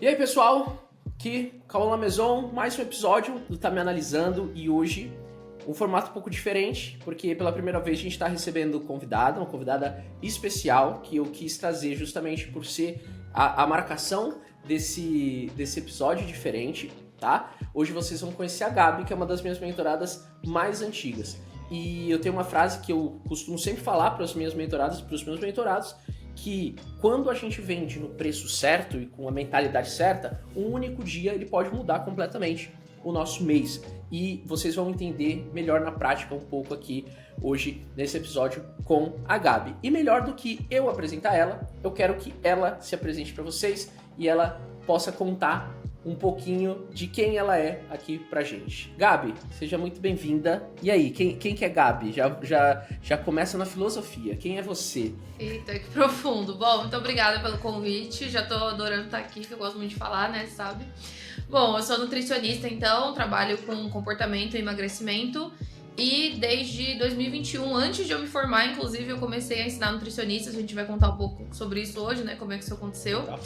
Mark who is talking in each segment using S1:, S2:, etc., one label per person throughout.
S1: E aí, pessoal, aqui, Cauã La Maison, mais um episódio do Tá Me Analisando, e hoje um formato um pouco diferente, porque pela primeira vez a gente está recebendo uma convidada especial, que eu quis trazer justamente por ser a marcação desse episódio diferente, tá? Hoje vocês vão conhecer a Gabi, que é uma das minhas mentoradas mais antigas. E eu tenho uma frase que eu costumo sempre falar para as minhas mentoradas, para os meus mentorados, que quando a gente vende no preço certo e com a mentalidade certa, um único dia ele pode mudar completamente o nosso mês. E vocês vão entender melhor na prática um pouco aqui hoje nesse episódio com a Gabi. E melhor do que eu apresentar ela, eu quero que ela se apresente para vocês e ela possa contar um pouquinho de quem ela é aqui pra gente. Gabi, seja muito bem-vinda. E aí, quem que é Gabi? Já começa na filosofia. Quem é você?
S2: Eita, que profundo. Bom, muito obrigada pelo convite. Já tô adorando estar aqui, que eu gosto muito de falar, né, sabe? Bom, eu sou nutricionista, então, trabalho com comportamento e emagrecimento. E desde 2021, antes de eu me formar, inclusive, eu comecei a ensinar nutricionistas. A gente vai contar um pouco sobre isso hoje, né, como é que isso aconteceu.
S1: Tá.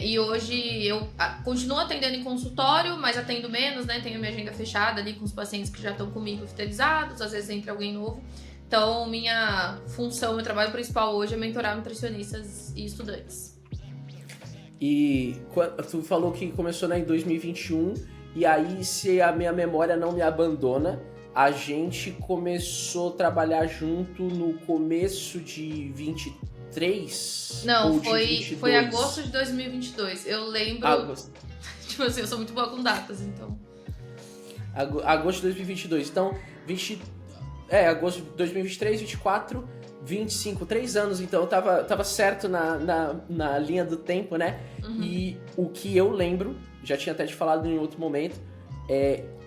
S2: E hoje eu continuo atendendo em consultório, mas atendo menos, né? Tenho minha agenda fechada ali com os pacientes que já estão comigo fidelizados, às vezes entra alguém novo. Então, minha função, meu trabalho principal hoje é mentorar nutricionistas e estudantes.
S1: E tu falou que começou em 2021, e aí, se a minha memória não me abandona, a gente começou a trabalhar junto no começo de 23?
S2: Não,
S1: ou de
S2: foi
S1: 22?
S2: agosto de 2022. Eu lembro,
S1: Agosto.
S2: tipo assim, eu sou muito boa com datas, então.
S1: Agosto de 2022. Então, agosto de 2023, 24, 25, 3 anos. Então, eu tava certo na linha do tempo, né?
S2: Uhum.
S1: E o que eu lembro, já tinha até te falado em outro momento,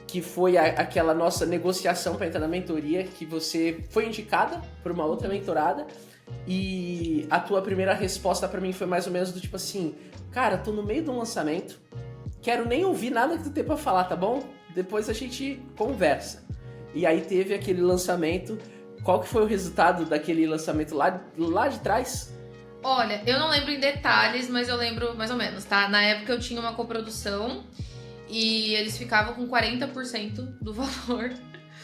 S1: que foi aquela nossa negociação para entrar na mentoria, que você foi indicada por uma outra mentorada, e a tua primeira resposta para mim foi mais ou menos do tipo assim: cara, tô no meio de um lançamento, quero nem ouvir nada que tu tem pra falar, tá bom? Depois a gente conversa. E aí teve aquele lançamento. Qual que foi o resultado daquele lançamento lá de trás?
S2: Olha, eu não lembro em detalhes, mas eu lembro mais ou menos, tá? Na época eu tinha uma coprodução e eles ficavam com 40% do valor.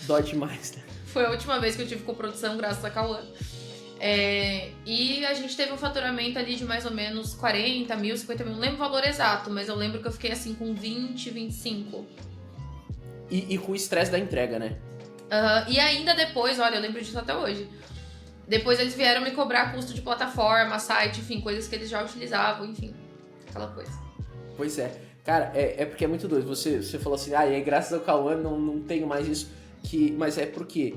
S1: Dói demais, né?
S2: Foi a última vez que eu tive coprodução, graças a Cauã. E a gente teve um faturamento ali de mais ou menos 40 mil, 50 mil. Não lembro o valor exato, mas eu lembro que eu fiquei assim com 20, 25.
S1: E com o estresse da entrega, né?
S2: E ainda depois, olha, eu lembro disso até hoje. Depois eles vieram me cobrar custo de plataforma, site, enfim, coisas que eles já utilizavam, enfim, aquela coisa.
S1: Pois é. Cara, porque é muito doido. Você falou assim, graças ao Cauã não tenho mais isso. Mas é porque,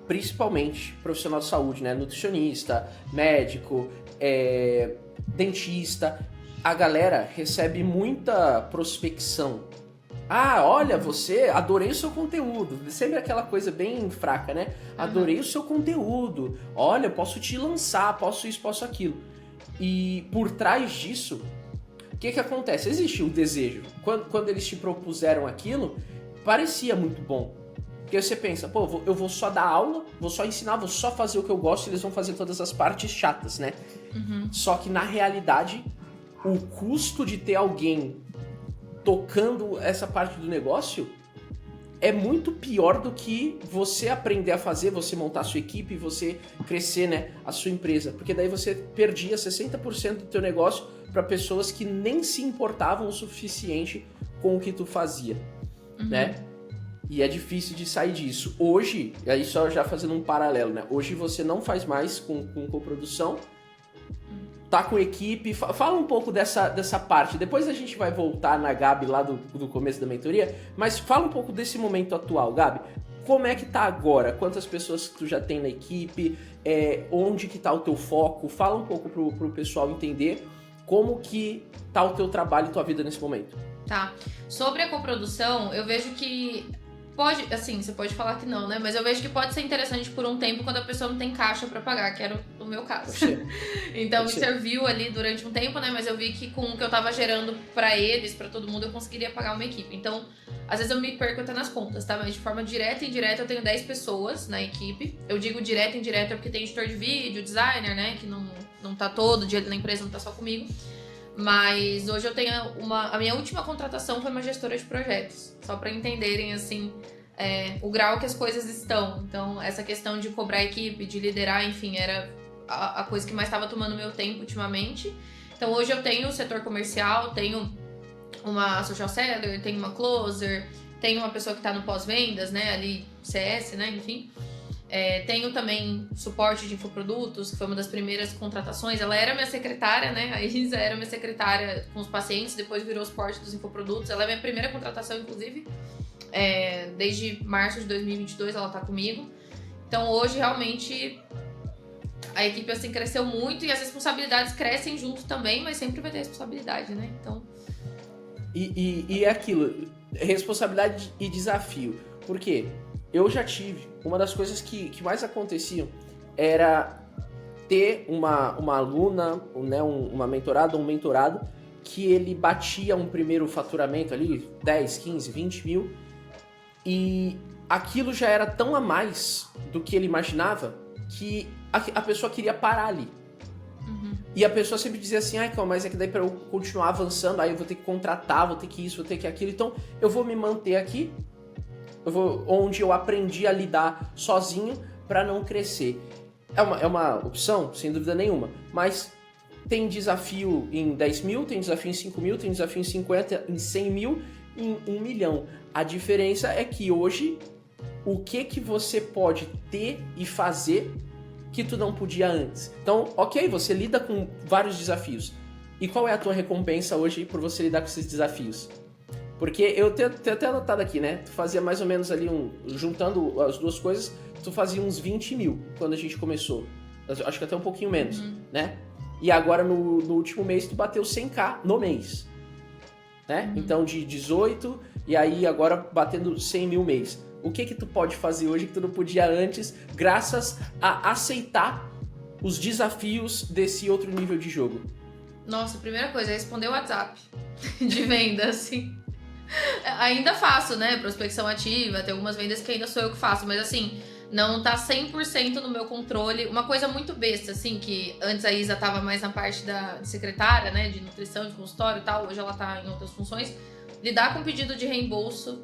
S1: principalmente profissional de saúde, né? Nutricionista, médico, dentista, a galera recebe muita prospecção. Olha, você, adorei o seu conteúdo. Sempre aquela coisa bem fraca, né? Adorei o seu conteúdo. Olha, posso te lançar, posso isso, posso aquilo. E por trás disso, o que acontece? Existe o desejo. Quando eles te propuseram aquilo, parecia muito bom. Porque você pensa, pô, eu vou só dar aula, vou só ensinar, vou só fazer o que eu gosto e eles vão fazer todas as partes chatas, né? Só que na realidade, o custo de ter alguém tocando essa parte do negócio é muito pior do que você aprender a fazer, você montar a sua equipe, você crescer, né, a sua empresa. Porque daí você perdia 60% do teu negócio para pessoas que nem se importavam o suficiente com o que tu fazia, né? E é difícil de sair disso. Hoje, aí só já fazendo um paralelo, né? Hoje você não faz mais com coprodução, tá com equipe. Fala um pouco dessa parte. Depois a gente vai voltar na Gabi lá do começo da mentoria, mas fala um pouco desse momento atual, Gabi. Como é que tá agora? Quantas pessoas tu já tem na equipe? Onde que tá o teu foco? Fala um pouco pro pessoal entender como que tá o teu trabalho e tua vida nesse momento.
S2: Tá. Sobre a coprodução, eu vejo que pode, assim, você pode falar que não, né? Mas eu vejo que pode ser interessante por um tempo quando a pessoa não tem caixa pra pagar, que era o meu caso. Então me serviu ali durante um tempo, né? Mas eu vi que com o que eu tava gerando pra eles, pra todo mundo, eu conseguiria pagar uma equipe. Então, às vezes eu me perco até nas contas, tá? Mas de forma direta e indireta eu tenho 10 pessoas na equipe. Eu digo direta e indireta porque tem editor de vídeo, designer, né? Que não tá todo dia na empresa, não tá só comigo. Mas hoje eu tenho a minha última contratação foi uma gestora de projetos, só para entenderem, assim, o grau que as coisas estão. Então, essa questão de cobrar a equipe, de liderar, enfim, era a coisa que mais estava tomando meu tempo ultimamente. Então, hoje eu tenho o setor comercial, tenho uma social seller, tenho uma closer, tenho uma pessoa que está no pós-vendas, né, ali, CS, né, enfim. Tenho também suporte de infoprodutos, que foi uma das primeiras contratações. Ela era minha secretária, né? A Isa era minha secretária com os pacientes, depois virou suporte dos infoprodutos. Ela é minha primeira contratação, inclusive. Desde março de 2022 ela tá comigo. Então hoje realmente a equipe assim cresceu muito e as responsabilidades crescem junto também, mas sempre vai ter responsabilidade, né? Então...
S1: E é aquilo, responsabilidade e desafio. Por quê? Eu já tive, uma das coisas que mais aconteciam era ter uma aluna, né, uma mentorada, um mentorado, que ele batia um primeiro faturamento ali, 10, 15, 20 mil, e aquilo já era tão a mais do que ele imaginava que a pessoa queria parar ali.
S2: Uhum.
S1: E a pessoa sempre dizia assim, mas é que daí pra eu continuar avançando, aí eu vou ter que contratar, vou ter que isso, vou ter que aquilo, então eu vou me manter aqui, onde eu aprendi a lidar sozinho para não crescer. É uma opção, sem dúvida nenhuma, mas tem desafio em 10 mil, tem desafio em 5 mil, tem desafio em 50, em 100 mil, em 1 milhão. A diferença é que hoje, o que você pode ter e fazer que tu não podia antes. Então, ok, você lida com vários desafios. E qual é a tua recompensa hoje por você lidar com esses desafios? Porque eu tenho até anotado aqui, né? Tu fazia mais ou menos ali, juntando as duas coisas, tu fazia uns 20 mil quando a gente começou. Acho que até um pouquinho menos, né? E agora no último mês tu bateu 100k no mês, né? Então de 18 e aí agora batendo 100 mil mês. O que tu pode fazer hoje que tu não podia antes, graças a aceitar os desafios desse outro nível de jogo?
S2: Nossa, a primeira coisa é responder o WhatsApp de venda, assim. Ainda faço, né? Prospecção ativa, tem algumas vendas que ainda sou eu que faço, mas assim, não tá 100% no meu controle. Uma coisa muito besta, assim, que antes a Isa tava mais na parte de secretária, né? De nutrição, de consultório e tal, hoje ela tá em outras funções. Lidar com pedido de reembolso.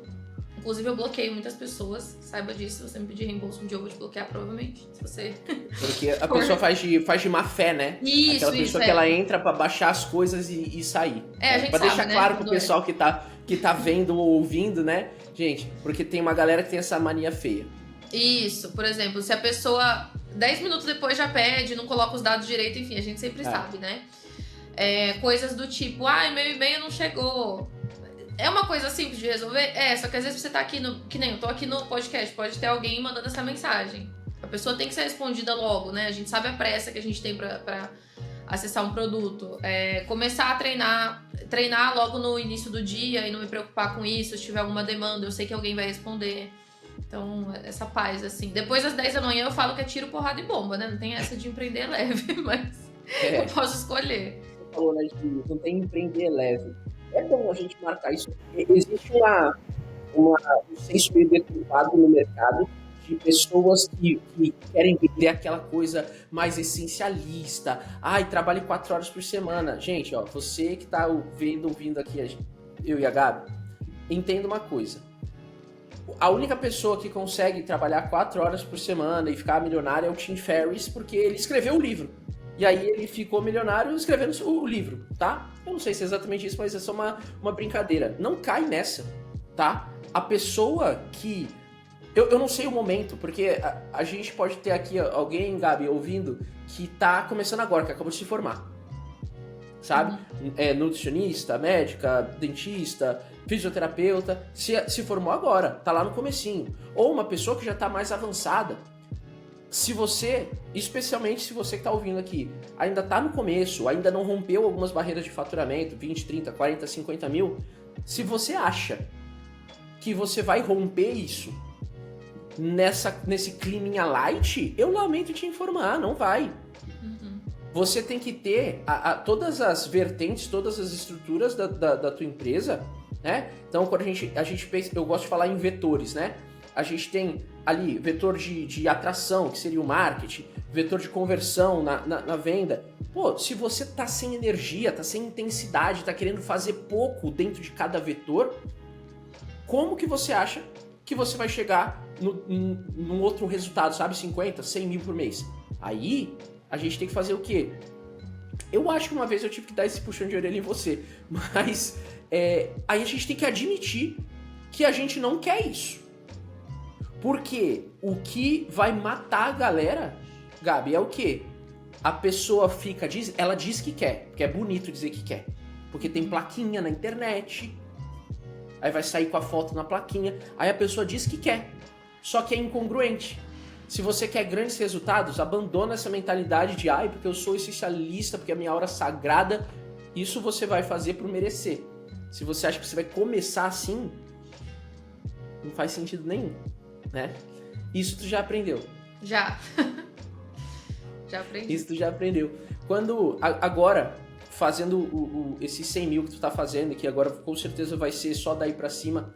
S2: Inclusive, eu bloqueio muitas pessoas, saiba disso. Se você me pedir reembolso um dia, eu vou te bloquear, provavelmente. Se você...
S1: Porque a pessoa faz de má fé, né?
S2: Isso,
S1: aquela pessoa que ela entra pra baixar as coisas e sair.
S2: A gente
S1: pra
S2: sabe,
S1: deixar
S2: né?
S1: claro pro pessoal que tá vendo ou ouvindo, né? Gente, porque tem uma galera que tem essa mania feia.
S2: Isso, por exemplo, se a pessoa 10 minutos depois já pede, não coloca os dados direito, enfim, a gente sempre sabe, né? Coisas do tipo, meu e-mail não chegou. É uma coisa simples de resolver? Só que às vezes você tá aqui que nem eu tô aqui no podcast, pode ter alguém mandando essa mensagem. A pessoa tem que ser respondida logo, né? A gente sabe a pressa que a gente tem pra acessar um produto. Começar a treinar logo no início do dia e não me preocupar com isso. Se tiver alguma demanda, eu sei que alguém vai responder. Então, essa paz, assim. Depois das 10 da manhã eu falo que é tiro, porrada e bomba, né? Não tem essa de empreender leve, mas eu posso escolher.
S1: Você falou, né, de não tem empreender leve. É bom a gente marcar isso. Existe um senso meio deturpado no mercado de pessoas que querem vender aquela coisa mais essencialista. Trabalhe 4 horas por semana. Gente, ó, você que tá ouvindo aqui, eu e a Gabi, entenda uma coisa. A única pessoa que consegue trabalhar 4 horas por semana e ficar milionário é o Tim Ferriss, porque ele escreveu o livro. E aí ele ficou milionário escrevendo o livro, tá? Eu não sei se é exatamente isso, mas é só uma brincadeira. Não cai nessa, tá? A pessoa que... Eu não sei o momento, porque a gente pode ter aqui alguém, Gabi, ouvindo, que tá começando agora, que acabou de se formar. Sabe? Nutricionista, médica, dentista, fisioterapeuta, se formou agora, tá lá no comecinho. Ou uma pessoa que já tá mais avançada. Se você, especialmente se você que tá ouvindo aqui, ainda tá no começo, ainda não rompeu algumas barreiras de faturamento, 20, 30, 40, 50 mil, se você acha que você vai romper isso nesse climinha light, eu lamento te informar, não vai. Você tem que ter todas as vertentes, todas as estruturas da tua empresa, né? Então, quando a gente pensa, eu gosto de falar em vetores, né? A gente tem ali vetor de atração, que seria o marketing, vetor de conversão na venda, Pô, se você tá sem energia, tá sem intensidade, tá querendo fazer pouco dentro de cada vetor, como que você acha que você vai chegar num outro resultado, sabe? 50, 100 mil por mês. Aí, a gente tem que fazer o quê? Eu acho que uma vez eu tive que dar esse puxão de orelha em você, mas aí a gente tem que admitir que a gente não quer isso. Porque o que vai matar a galera, Gabi, é o quê? A pessoa ela diz que quer, porque é bonito dizer que quer. Porque tem plaquinha na internet, aí vai sair com a foto na plaquinha, aí a pessoa diz que quer, só que é incongruente. Se você quer grandes resultados, abandona essa mentalidade de porque eu sou essencialista, porque é a minha hora sagrada. Isso você vai fazer por merecer. Se você acha que você vai começar assim, não faz sentido nenhum, né? Isso tu já aprendeu.
S2: Já. Já aprendi.
S1: Isso tu já aprendeu. Agora, fazendo esses 100 mil que tu tá fazendo, que agora com certeza vai ser só daí pra cima,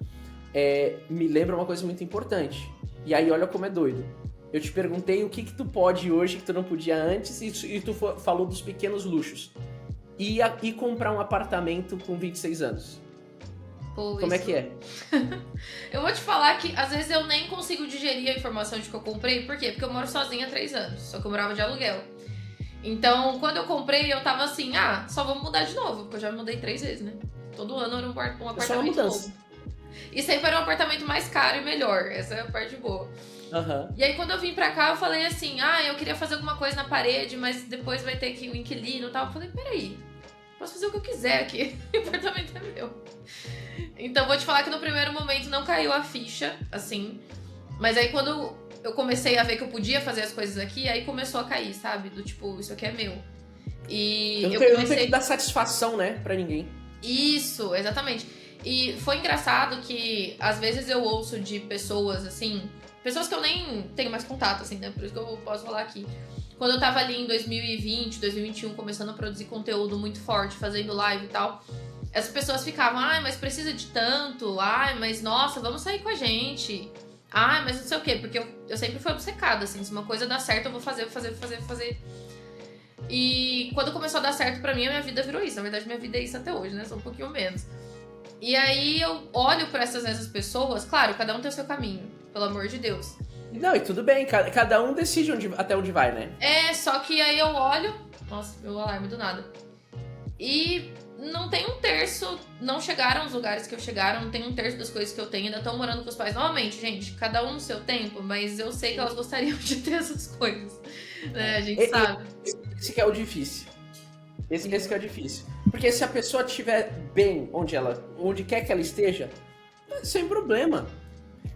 S1: me lembra uma coisa muito importante. E aí olha como é doido. Eu te perguntei o que tu pode hoje que tu não podia antes e tu falou dos pequenos luxos. E comprar um apartamento com 26 anos.
S2: Pô,
S1: como é que é?
S2: Eu vou te falar que às vezes eu nem consigo digerir a informação de que eu comprei. Por quê? Porque eu moro sozinha há 3 anos. Só que eu morava de aluguel. Então, quando eu comprei, eu tava assim, só vou mudar de novo. Porque eu já me mudei 3 vezes, né? Todo ano era um apartamento novo. E sempre era um apartamento mais caro e melhor. Essa é a parte boa.
S1: Uhum.
S2: E aí, quando eu vim pra cá, eu falei assim, eu queria fazer alguma coisa na parede, mas depois vai ter que o inquilino e tal. Eu falei, peraí, posso fazer o que eu quiser aqui. O apartamento é meu. Então, vou te falar que no primeiro momento não caiu a ficha, assim. Mas aí, quando eu comecei a ver que eu podia fazer as coisas aqui, aí começou a cair, sabe? Do tipo, isso aqui é meu. E eu
S1: não tenho que dar satisfação, né, pra ninguém.
S2: Isso, exatamente. E foi engraçado que, às vezes, eu ouço de pessoas, assim... Pessoas que eu nem tenho mais contato, assim, né? Por isso que eu posso falar aqui. Quando eu tava ali em 2020, 2021, começando a produzir conteúdo muito forte, fazendo live e tal, as pessoas ficavam, mas precisa de tanto, mas nossa, vamos sair com a gente. Mas não sei o quê, porque eu sempre fui obcecada, assim, se uma coisa dá certo, eu vou fazer. E quando começou a dar certo pra mim, a minha vida virou isso. Na verdade, minha vida é isso até hoje, né? Só um pouquinho menos. E aí eu olho pra essas pessoas, claro, cada um tem o seu caminho, pelo amor de Deus.
S1: Não, e tudo bem, cada um decide até onde vai, né?
S2: Só que aí eu olho... Nossa, meu alarme do nada. E não tem um terço, não chegaram aos lugares que eu chegaram, não tem um terço das coisas que eu tenho, ainda estão morando com os pais. Novamente, gente, cada um no seu tempo, mas eu sei que elas gostariam de ter essas coisas, né? A gente sabe.
S1: Esse que é o difícil. Esse que é o difícil. Porque se a pessoa estiver bem onde quer que ela esteja, sem problema.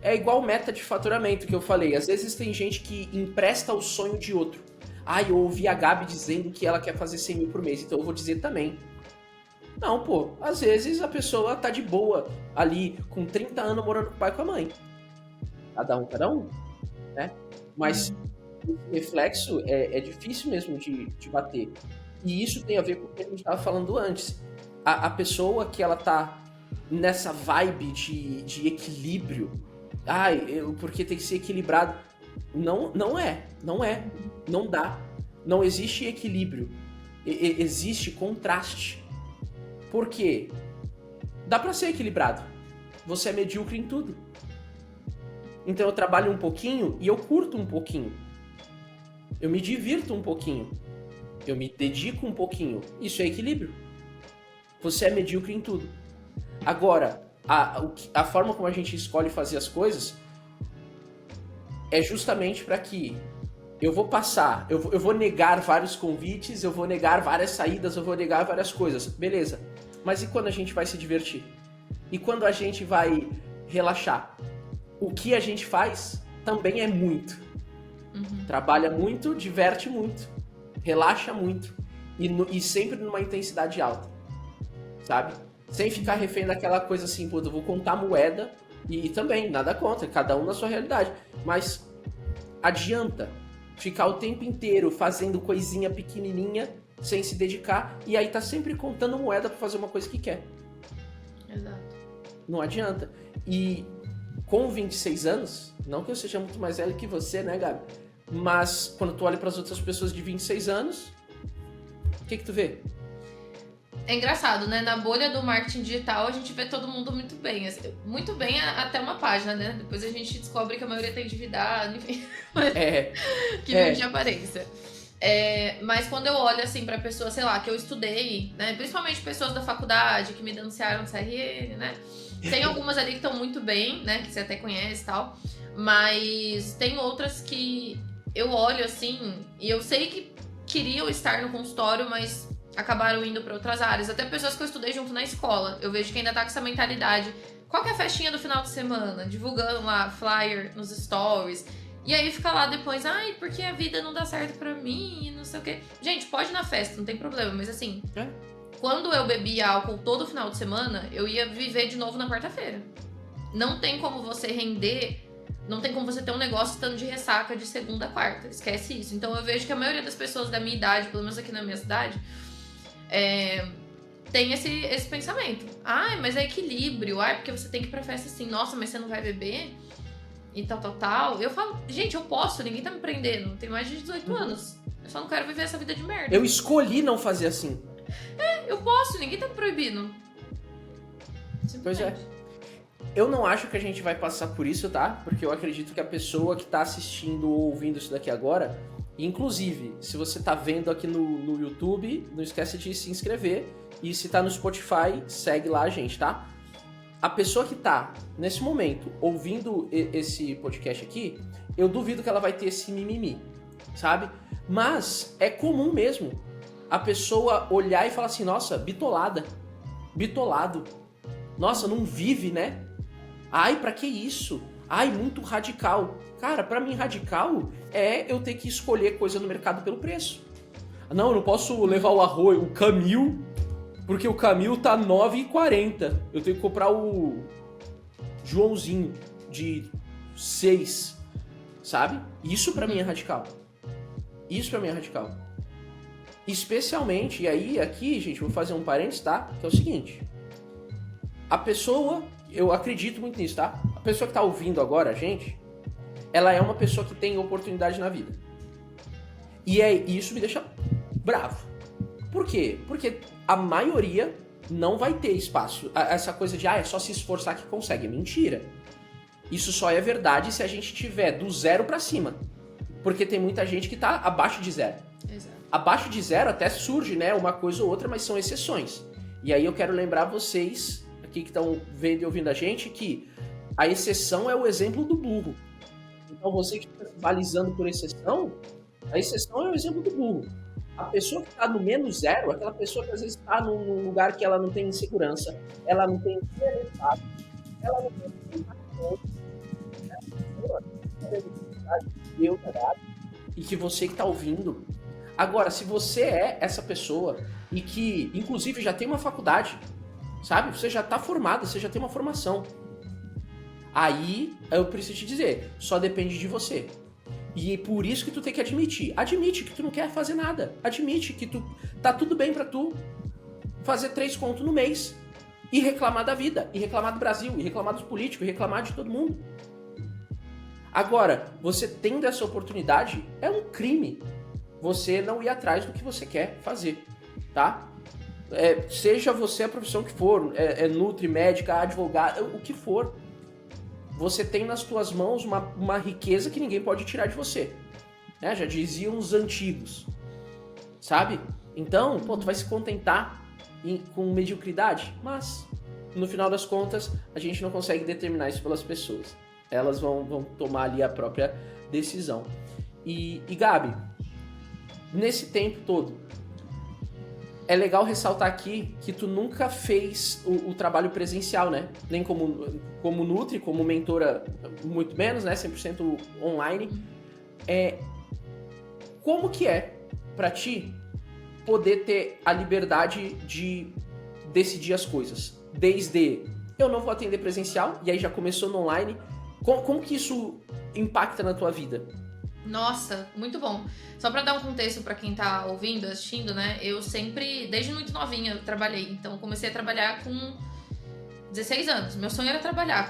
S1: É igual meta de faturamento que eu falei. Às vezes tem gente que empresta o sonho de outro. Eu ouvi a Gabi dizendo que ela quer fazer 100 mil por mês, então eu vou dizer também. Não, pô. Às vezes a pessoa tá de boa ali, com 30 anos, morando com o pai e com a mãe. Cada um, né? Mas o reflexo é difícil mesmo de bater. E isso tem a ver com o que a gente estava falando antes. A pessoa que ela tá nessa vibe de equilíbrio, porque tem que ser equilibrado. Não é. Não dá. Não existe equilíbrio. Existe contraste. Por quê? Dá pra ser equilibrado. Você é medíocre em tudo. Então eu trabalho um pouquinho e eu curto um pouquinho. Eu me divirto um pouquinho. Eu me dedico um pouquinho. Isso é equilíbrio. Você é medíocre em tudo. Agora, a forma como a gente escolhe fazer as coisas é justamente para que eu vou negar vários convites, eu vou negar várias saídas, eu vou negar várias coisas. Beleza. Mas e quando a gente vai se divertir? E quando a gente vai relaxar? O que a gente faz também é muito. Trabalha muito, diverte muito. Relaxa muito e sempre numa intensidade alta, sabe? Sem ficar refém daquela coisa assim, eu vou contar moeda e também, nada contra, cada um na sua realidade, mas adianta ficar o tempo inteiro fazendo coisinha pequenininha sem se dedicar e aí tá sempre contando moeda pra fazer uma coisa que quer.
S2: Exato.
S1: Não adianta. E com 26 anos, não que eu seja muito mais velho que você, né, Gabi? Mas quando tu olha para as outras pessoas de 26 anos, que tu vê?
S2: É engraçado, né? Na bolha do marketing digital, a gente vê todo mundo muito bem. Assim, muito bem até uma página, né? Depois a gente descobre que a maioria tá endividada, enfim. Que vive de aparência. Mas quando eu olho, assim, pra pessoas, sei lá, que eu estudei, né? Principalmente pessoas da faculdade que me denunciaram no CRN, né? Tem algumas ali que estão muito bem, né? Que você até conhece e tal. Mas tem outras que eu olho, assim, e eu sei que queriam estar no consultório, mas acabaram indo para outras áreas. Até pessoas que eu estudei junto na escola. Eu vejo que ainda tá com essa mentalidade. Qual que é a festinha do final de semana? Divulgando lá flyer nos stories. E aí fica lá depois, ai, porque a vida não dá certo pra mim e não sei o quê. Gente, pode ir na festa, não tem problema. Mas assim, quando eu bebia álcool todo final de semana, eu ia viver de novo na quarta-feira. Não tem como você render... Não tem como você ter um negócio estando de ressaca de segunda a quarta. Esquece isso. Então eu vejo que a maioria das pessoas da minha idade, pelo menos aqui na minha cidade, tem esse pensamento. Ai, mas é equilíbrio. Ai, porque você tem que ir pra festa assim. Nossa, mas você não vai beber? E tal. Eu falo, gente, eu posso. Ninguém tá me prendendo. Tenho mais de 18 anos. Eu só não quero viver essa vida de merda.
S1: Eu escolhi não fazer assim.
S2: Eu posso. Ninguém tá me proibindo.
S1: Pois é. Eu não acho que a gente vai passar por isso, tá? Porque eu acredito que a pessoa que tá assistindo ou ouvindo isso daqui agora, inclusive, se você tá vendo aqui no YouTube, não esquece de se inscrever. E se tá no Spotify, segue lá a gente, tá? A pessoa que tá, nesse momento, ouvindo esse podcast aqui, eu duvido que ela vai ter esse mimimi, sabe? Mas é comum mesmo a pessoa olhar e falar assim, nossa, bitolado. Nossa, não vive, né? Ai, pra que isso? Ai, muito radical. Cara, pra mim radical é eu ter que escolher coisa no mercado pelo preço. Não, eu não posso levar o arroz, o Camil, porque o Camil tá R$ 9,40. Eu tenho que comprar o Joãozinho de 6, sabe? Isso pra mim é radical. Especialmente, e aí aqui, gente, vou fazer um parênteses, tá? Que é o seguinte. A pessoa... Eu acredito muito nisso, tá? A pessoa que tá ouvindo agora a gente, ela é uma pessoa que tem oportunidade na vida. E isso me deixa bravo. Por quê? Porque a maioria não vai ter espaço. Essa coisa de, é só se esforçar que consegue. É mentira. Isso só é verdade se a gente tiver do 0 pra cima. Porque tem muita gente que tá abaixo de 0.
S2: Exato.
S1: Abaixo de 0 até surge, né, uma coisa ou outra, mas são exceções. E aí eu quero lembrar vocês... aqui que estão vendo e ouvindo a gente, que a exceção é o exemplo do burro. Então você que está se balizando por exceção, a exceção é o exemplo do burro. A pessoa que está no menos 0, aquela pessoa que às vezes está num lugar que ela não tem segurança, ela não tem resultado, ela não tem e que você que está ouvindo. Agora, se você é essa pessoa e que, inclusive, já tem uma faculdade, sabe? Você já tá formado, você já tem uma formação. Aí, eu preciso te dizer, só depende de você. E é por isso que tu tem que admitir. Admite que tu não quer fazer nada. Admite que tá tudo bem pra tu fazer 3 contos no mês e reclamar da vida, e reclamar do Brasil, e reclamar dos políticos, e reclamar de todo mundo. Agora, você tendo essa oportunidade, é um crime você não ir atrás do que você quer fazer, tá? Seja você a profissão que for, nutri, médica, advogado, o que for, você tem nas tuas mãos uma riqueza que ninguém pode tirar de você, né? Já diziam os antigos, sabe? Então, tu vai se contentar com mediocridade, mas no final das contas a gente não consegue determinar isso pelas pessoas, elas vão tomar ali a própria decisão. E Gabi, nesse tempo todo, é legal ressaltar aqui que tu nunca fez o trabalho presencial, né? Nem como Nutri, como mentora, muito menos, né? 100% online. Como que é pra ti poder ter a liberdade de decidir as coisas? Desde eu não vou atender presencial, e aí já começou no online. Como que isso impacta na tua vida?
S2: Nossa, muito bom. Só pra dar um contexto pra quem tá ouvindo, assistindo, né? Eu sempre, desde muito novinha, eu trabalhei. Então, eu comecei a trabalhar com 16 anos. Meu sonho era trabalhar.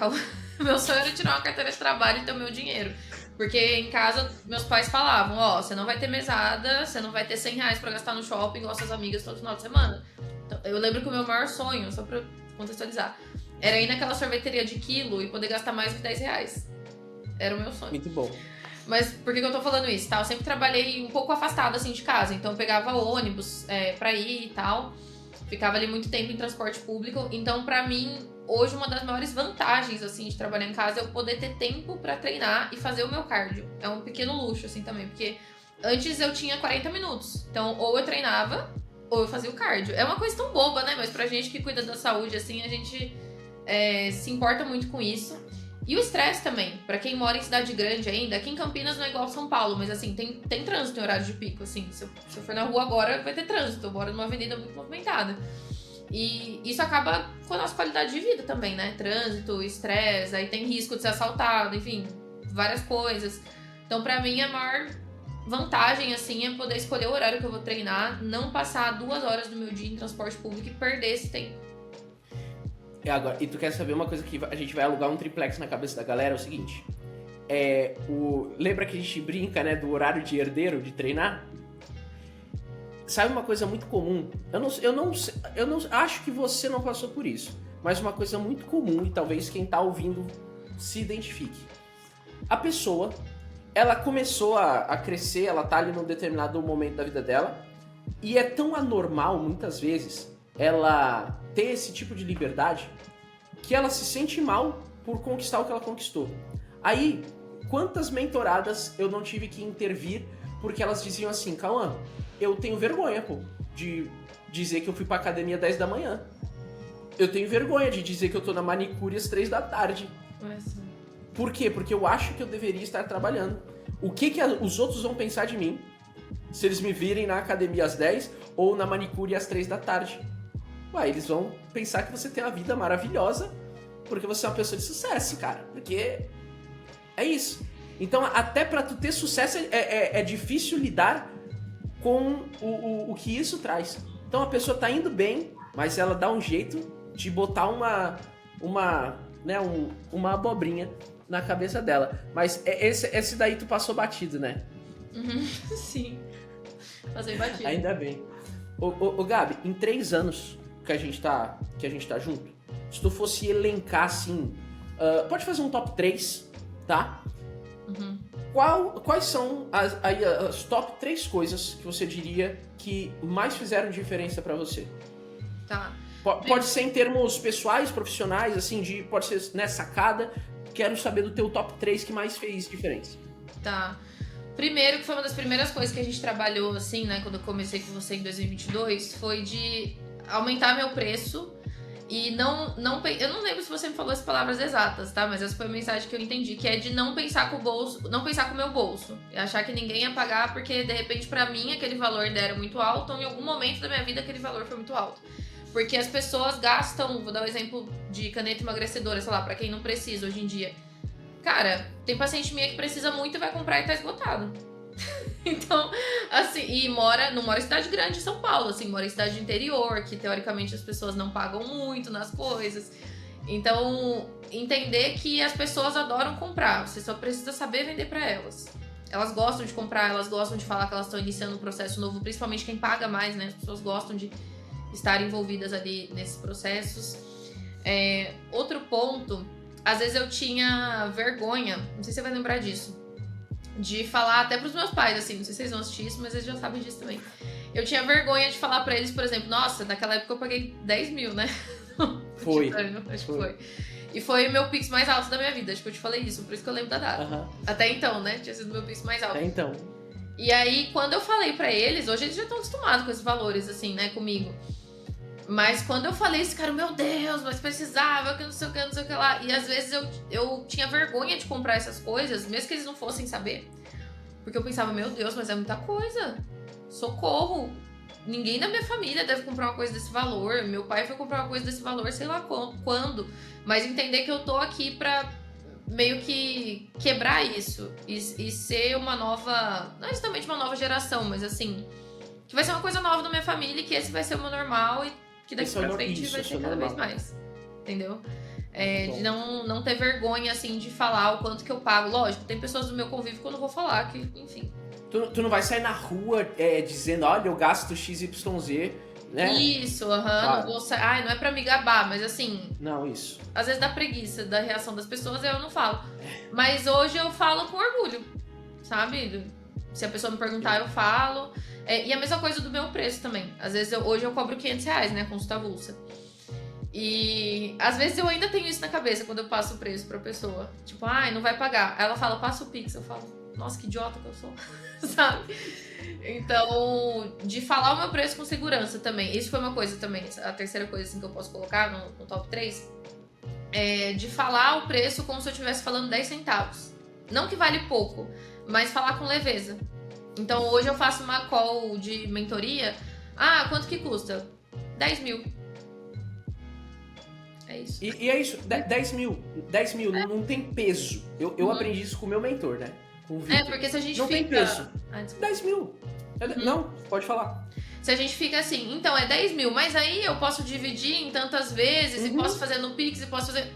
S2: Meu sonho era tirar uma carteira de trabalho e ter o meu dinheiro. Porque em casa, meus pais falavam, ó, você não vai ter mesada, você não vai ter R$100 pra gastar no shopping igual suas amigas todo final de semana. Então, eu lembro que o meu maior sonho, só pra contextualizar, era ir naquela sorveteria de quilo e poder gastar mais de R$10. Era o meu sonho.
S1: Muito bom.
S2: Mas por que eu tô falando isso, tá? Eu sempre trabalhei um pouco afastada, assim, de casa. Então eu pegava ônibus pra ir e tal. Ficava ali muito tempo em transporte público. Então, pra mim, hoje, uma das maiores vantagens, assim, de trabalhar em casa é eu poder ter tempo pra treinar e fazer o meu cardio. É um pequeno luxo, assim, também. Porque antes eu tinha 40 minutos. Então, ou eu treinava, ou eu fazia o cardio. É uma coisa tão boba, né? Mas pra gente que cuida da saúde, assim, a gente se importa muito com isso. E o estresse também, pra quem mora em cidade grande ainda, aqui em Campinas não é igual São Paulo, mas assim, tem trânsito em horário de pico, assim, se eu for na rua agora vai ter trânsito, eu moro numa avenida muito movimentada. E isso acaba com a nossa qualidade de vida também, né? Trânsito, estresse, aí tem risco de ser assaltado, enfim, várias coisas. Então pra mim a maior vantagem, assim, é poder escolher o horário que eu vou treinar, não passar 2 horas do meu dia em transporte público e perder esse tempo.
S1: Agora, e tu quer saber uma coisa que a gente vai alugar um triplex na cabeça da galera? É o seguinte. Lembra que a gente brinca, né, do horário de herdeiro, de treinar? Sabe uma coisa muito comum? Eu não acho que você não passou por isso. Mas uma coisa muito comum, e talvez quem tá ouvindo se identifique. A pessoa, ela começou a crescer, ela tá ali num determinado momento da vida dela. E é tão anormal, muitas vezes, ela ter esse tipo de liberdade que ela se sente mal por conquistar o que ela conquistou. Aí, quantas mentoradas eu não tive que intervir porque elas diziam assim, Cauã, eu tenho vergonha, pô, de dizer que eu fui pra academia às 10 da manhã. Eu tenho vergonha de dizer que eu tô na manicure às 3 da tarde.
S2: Nossa.
S1: Por quê? Porque eu acho que eu deveria estar trabalhando. O que os outros vão pensar de mim se eles me virem na academia às 10 ou na manicure às 3 da tarde? Ué, eles vão pensar que você tem uma vida maravilhosa porque você é uma pessoa de sucesso, cara. Porque é isso. Então, até pra tu ter sucesso, é difícil lidar com o que isso traz. Então, a pessoa tá indo bem, mas ela dá um jeito de botar uma abobrinha na cabeça dela. Mas esse daí tu passou batido, né?
S2: Uhum, sim. Passei batido.
S1: Ainda bem. Ô Gabi, em 3 anos que a gente tá junto, se tu fosse elencar assim, pode fazer um top 3, tá?
S2: Uhum.
S1: Quais são as top 3 coisas que você diria que mais fizeram diferença pra você?
S2: Tá.
S1: Pode ser em termos pessoais, profissionais, assim, pode ser, né, sacada. Quero saber do teu top 3 que mais fez diferença.
S2: Tá. Primeiro, que foi uma das primeiras coisas que a gente trabalhou, assim, né, quando eu comecei com você em 2022, foi de aumentar meu preço e eu não lembro se você me falou as palavras exatas, tá? Mas essa foi a mensagem que eu entendi, que é de não pensar com o bolso, não pensar com o meu bolso. E achar que ninguém ia pagar porque, de repente, pra mim, aquele valor ainda era muito alto, ou em algum momento da minha vida aquele valor foi muito alto. Porque as pessoas gastam, vou dar um exemplo de caneta emagrecedora, sei lá, pra quem não precisa hoje em dia. Cara, tem paciente minha que precisa muito e vai comprar e tá esgotado. Então, assim, e não mora em cidade grande em São Paulo, assim, mora em cidade de interior, que teoricamente as pessoas não pagam muito nas coisas. Então, entender que as pessoas adoram comprar, você só precisa saber vender pra elas. Elas gostam de comprar, elas gostam de falar que elas estão iniciando um processo novo, principalmente quem paga mais, né? As pessoas gostam de estar envolvidas ali nesses processos. Outro ponto, às vezes eu tinha vergonha, não sei se você vai lembrar disso, de falar até pros meus pais, assim, não sei se vocês vão assistir isso, mas eles já sabem disso também. Eu tinha vergonha de falar pra eles, por exemplo, nossa, naquela época eu paguei 10 mil, né?
S1: Foi.
S2: Acho que foi. E foi o meu Pix mais alto da minha vida, acho que eu te falei isso, por isso que eu lembro da data.
S1: Uhum.
S2: Até então, né? Tinha sido o meu Pix mais alto.
S1: Até então.
S2: E aí, quando eu falei pra eles, hoje eles já estão acostumados com esses valores, assim, né, comigo. Mas quando eu falei isso, cara, meu Deus, mas precisava, que não sei o que, não sei o que lá. E às vezes eu tinha vergonha de comprar essas coisas, mesmo que eles não fossem saber. Porque eu pensava, meu Deus, mas é muita coisa. Socorro. Ninguém da minha família deve comprar uma coisa desse valor. Meu pai foi comprar uma coisa desse valor, sei lá quando. Mas entender que eu tô aqui pra meio que quebrar isso. E ser uma nova... Não exatamente uma nova geração, mas assim... Que vai ser uma coisa nova da minha família e que esse vai ser o meu normal e que daqui pra frente vai ser cada vez mais. Entendeu? De não ter vergonha, assim, de falar o quanto que eu pago. Lógico, tem pessoas do meu convívio que eu não vou falar, que, enfim.
S1: Tu não vai sair na rua dizendo, olha, eu gasto XYZ, né?
S2: Isso, claro. Não vou sair. Ai, não é pra me gabar, mas assim...
S1: Não, isso.
S2: Às vezes dá preguiça da reação das pessoas, eu não falo. Mas hoje eu falo com orgulho, sabe? Se a pessoa me perguntar, eu falo. E a mesma coisa do meu preço também. Às vezes, hoje eu cobro R$500, né, consulta avulsa. E às vezes eu ainda tenho isso na cabeça quando eu passo o preço pra pessoa. Tipo, ai, não vai pagar. Aí ela fala, passa o Pix. Eu falo, nossa, que idiota que eu sou, sabe? Então, de falar o meu preço com segurança também. Isso foi uma coisa também, a terceira coisa assim, que eu posso colocar no top 3. De falar o preço como se eu estivesse falando 10 centavos. Não que vale pouco, mas falar com leveza. Então, hoje eu faço uma call de mentoria. Ah, quanto que custa? 10 mil. É isso.
S1: E é isso, 10 mil. 10 mil não tem peso. Eu aprendi isso com o meu mentor, né? Com o Victor.
S2: Porque se a gente
S1: não
S2: fica...
S1: tem peso. 10 mil.
S2: Uhum.
S1: Não, pode falar.
S2: Se a gente fica assim, então é 10 mil, mas aí eu posso dividir em tantas vezes e posso fazer no Pix e posso fazer...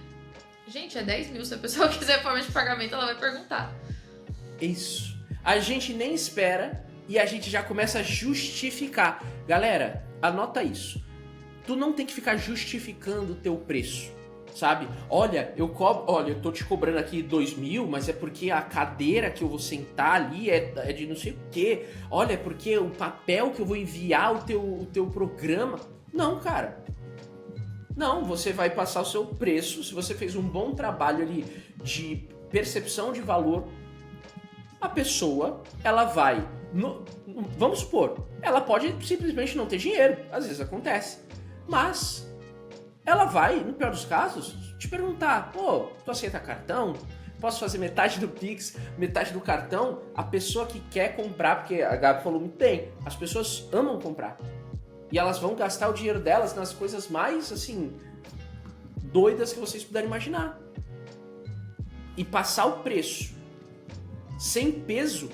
S2: Gente, é 10 mil. Se a pessoa quiser forma de pagamento, ela vai perguntar.
S1: Isso. A gente nem espera e a gente já começa a justificar. Galera, anota isso. Tu não tem que ficar justificando o teu preço, sabe? Olha, eu tô te cobrando aqui 2 mil, mas é porque a cadeira que eu vou sentar ali é de não sei o quê. Olha, é porque o papel que eu vou enviar o teu programa... Não, cara. Não, você vai passar o seu preço. Se você fez um bom trabalho ali de percepção de valor, a pessoa, ela vai... vamos supor, ela pode simplesmente não ter dinheiro. Às vezes acontece. Mas ela vai, no pior dos casos, te perguntar, pô, tu aceita cartão? Posso fazer metade do Pix, metade do cartão? A pessoa que quer comprar, porque a Gabi falou muito bem, as pessoas amam comprar. E elas vão gastar o dinheiro delas nas coisas mais, assim, doidas que vocês puderem imaginar. E passar o preço sem peso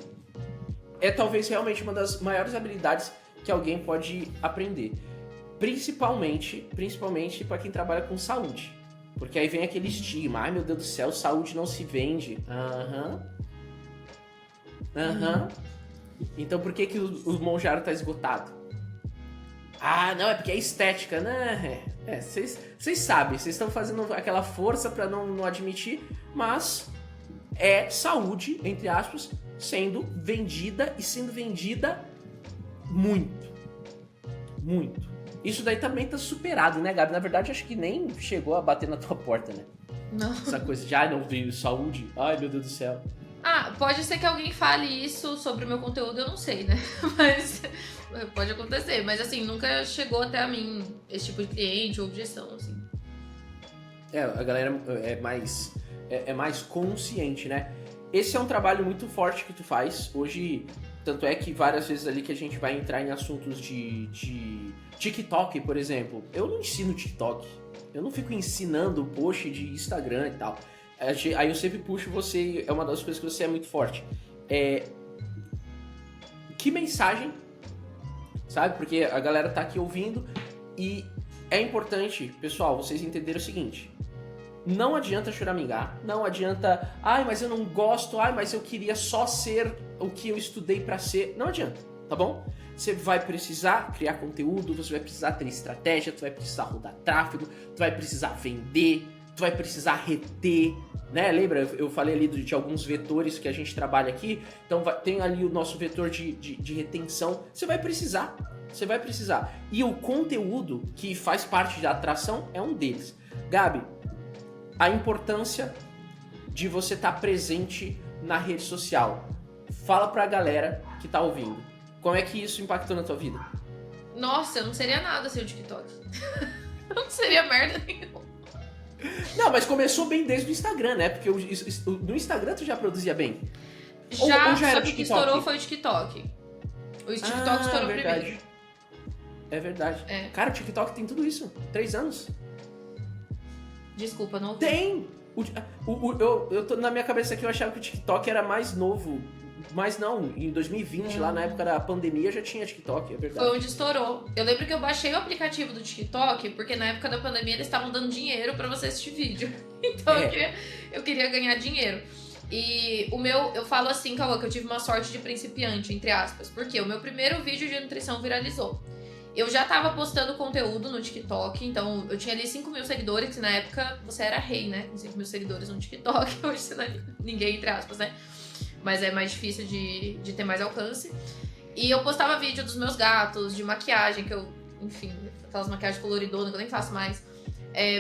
S1: é talvez realmente uma das maiores habilidades que alguém pode aprender. Principalmente para quem trabalha com saúde. Porque aí vem aquele estigma. Ai, meu Deus do céu, saúde não se vende. Então por que o Monjaro tá esgotado? Ah, não, é porque é estética, né? Vocês sabem, vocês estão fazendo aquela força para não admitir, mas é saúde, entre aspas, sendo vendida e sendo vendida muito. Muito. Isso daí também tá superado, né, Gabi? Na verdade, acho que nem chegou a bater na tua porta, né?
S2: Não.
S1: Essa coisa de, não veio saúde. Ai, meu Deus do céu.
S2: Pode ser que alguém fale isso sobre o meu conteúdo, eu não sei, né? Mas pode acontecer. Mas, assim, nunca chegou até a mim esse tipo de cliente ou objeção, assim.
S1: A galera é mais consciente, né? Esse é um trabalho muito forte que tu faz. Hoje, tanto é que várias vezes ali que a gente vai entrar em assuntos de TikTok, por exemplo. Eu não ensino TikTok. Eu não fico ensinando post de Instagram e tal. Aí eu sempre puxo você, é uma das coisas que você é muito forte. Que mensagem, sabe? Porque a galera tá aqui ouvindo e é importante, pessoal, vocês entenderem o seguinte. Não adianta choramingar, não adianta, mas eu não gosto, mas eu queria só ser o que eu estudei pra ser. Não adianta, tá bom? Você vai precisar criar conteúdo, você vai precisar ter estratégia, tu vai precisar rodar tráfego, tu vai precisar vender, tu vai precisar reter, né? Lembra? Eu falei ali de alguns vetores que a gente trabalha aqui, então tem ali o nosso vetor de retenção, você vai precisar. E o conteúdo que faz parte da atração é um deles. Gabi, a importância de você estar presente na rede social. Fala pra galera que tá ouvindo. Como é que isso impactou na tua vida?
S2: Nossa, eu não seria nada sem o TikTok. Eu não seria merda nenhuma.
S1: Não, mas começou bem desde o Instagram, né? Porque no Instagram tu já produzia bem.
S2: Já era o que estourou foi o TikTok. O TikTok estourou primeiro.
S1: É verdade. Cara, o TikTok tem tudo isso. 3 anos.
S2: Desculpa, não ouvi.
S1: Tem! Eu tô na minha cabeça aqui, eu achava que o TikTok era mais novo. Mas não, em 2020, lá na época da pandemia, já tinha TikTok, é verdade.
S2: Foi onde estourou. Eu lembro que eu baixei o aplicativo do TikTok, porque na época da pandemia eles estavam dando dinheiro pra você assistir vídeo. Então eu queria ganhar dinheiro. E o meu, eu falo assim, Cauã, que eu tive uma sorte de principiante, entre aspas. Porque o meu primeiro vídeo de nutrição viralizou. Eu já tava postando conteúdo no TikTok, então eu tinha ali 5 mil seguidores, que na época você era rei, né? Com 5 mil seguidores no TikTok, hoje você não é ninguém, entre aspas, né? Mas é mais difícil de ter mais alcance. E eu postava vídeo dos meus gatos, de maquiagem, que eu, enfim, aquelas maquiagens coloridonas que eu nem faço mais.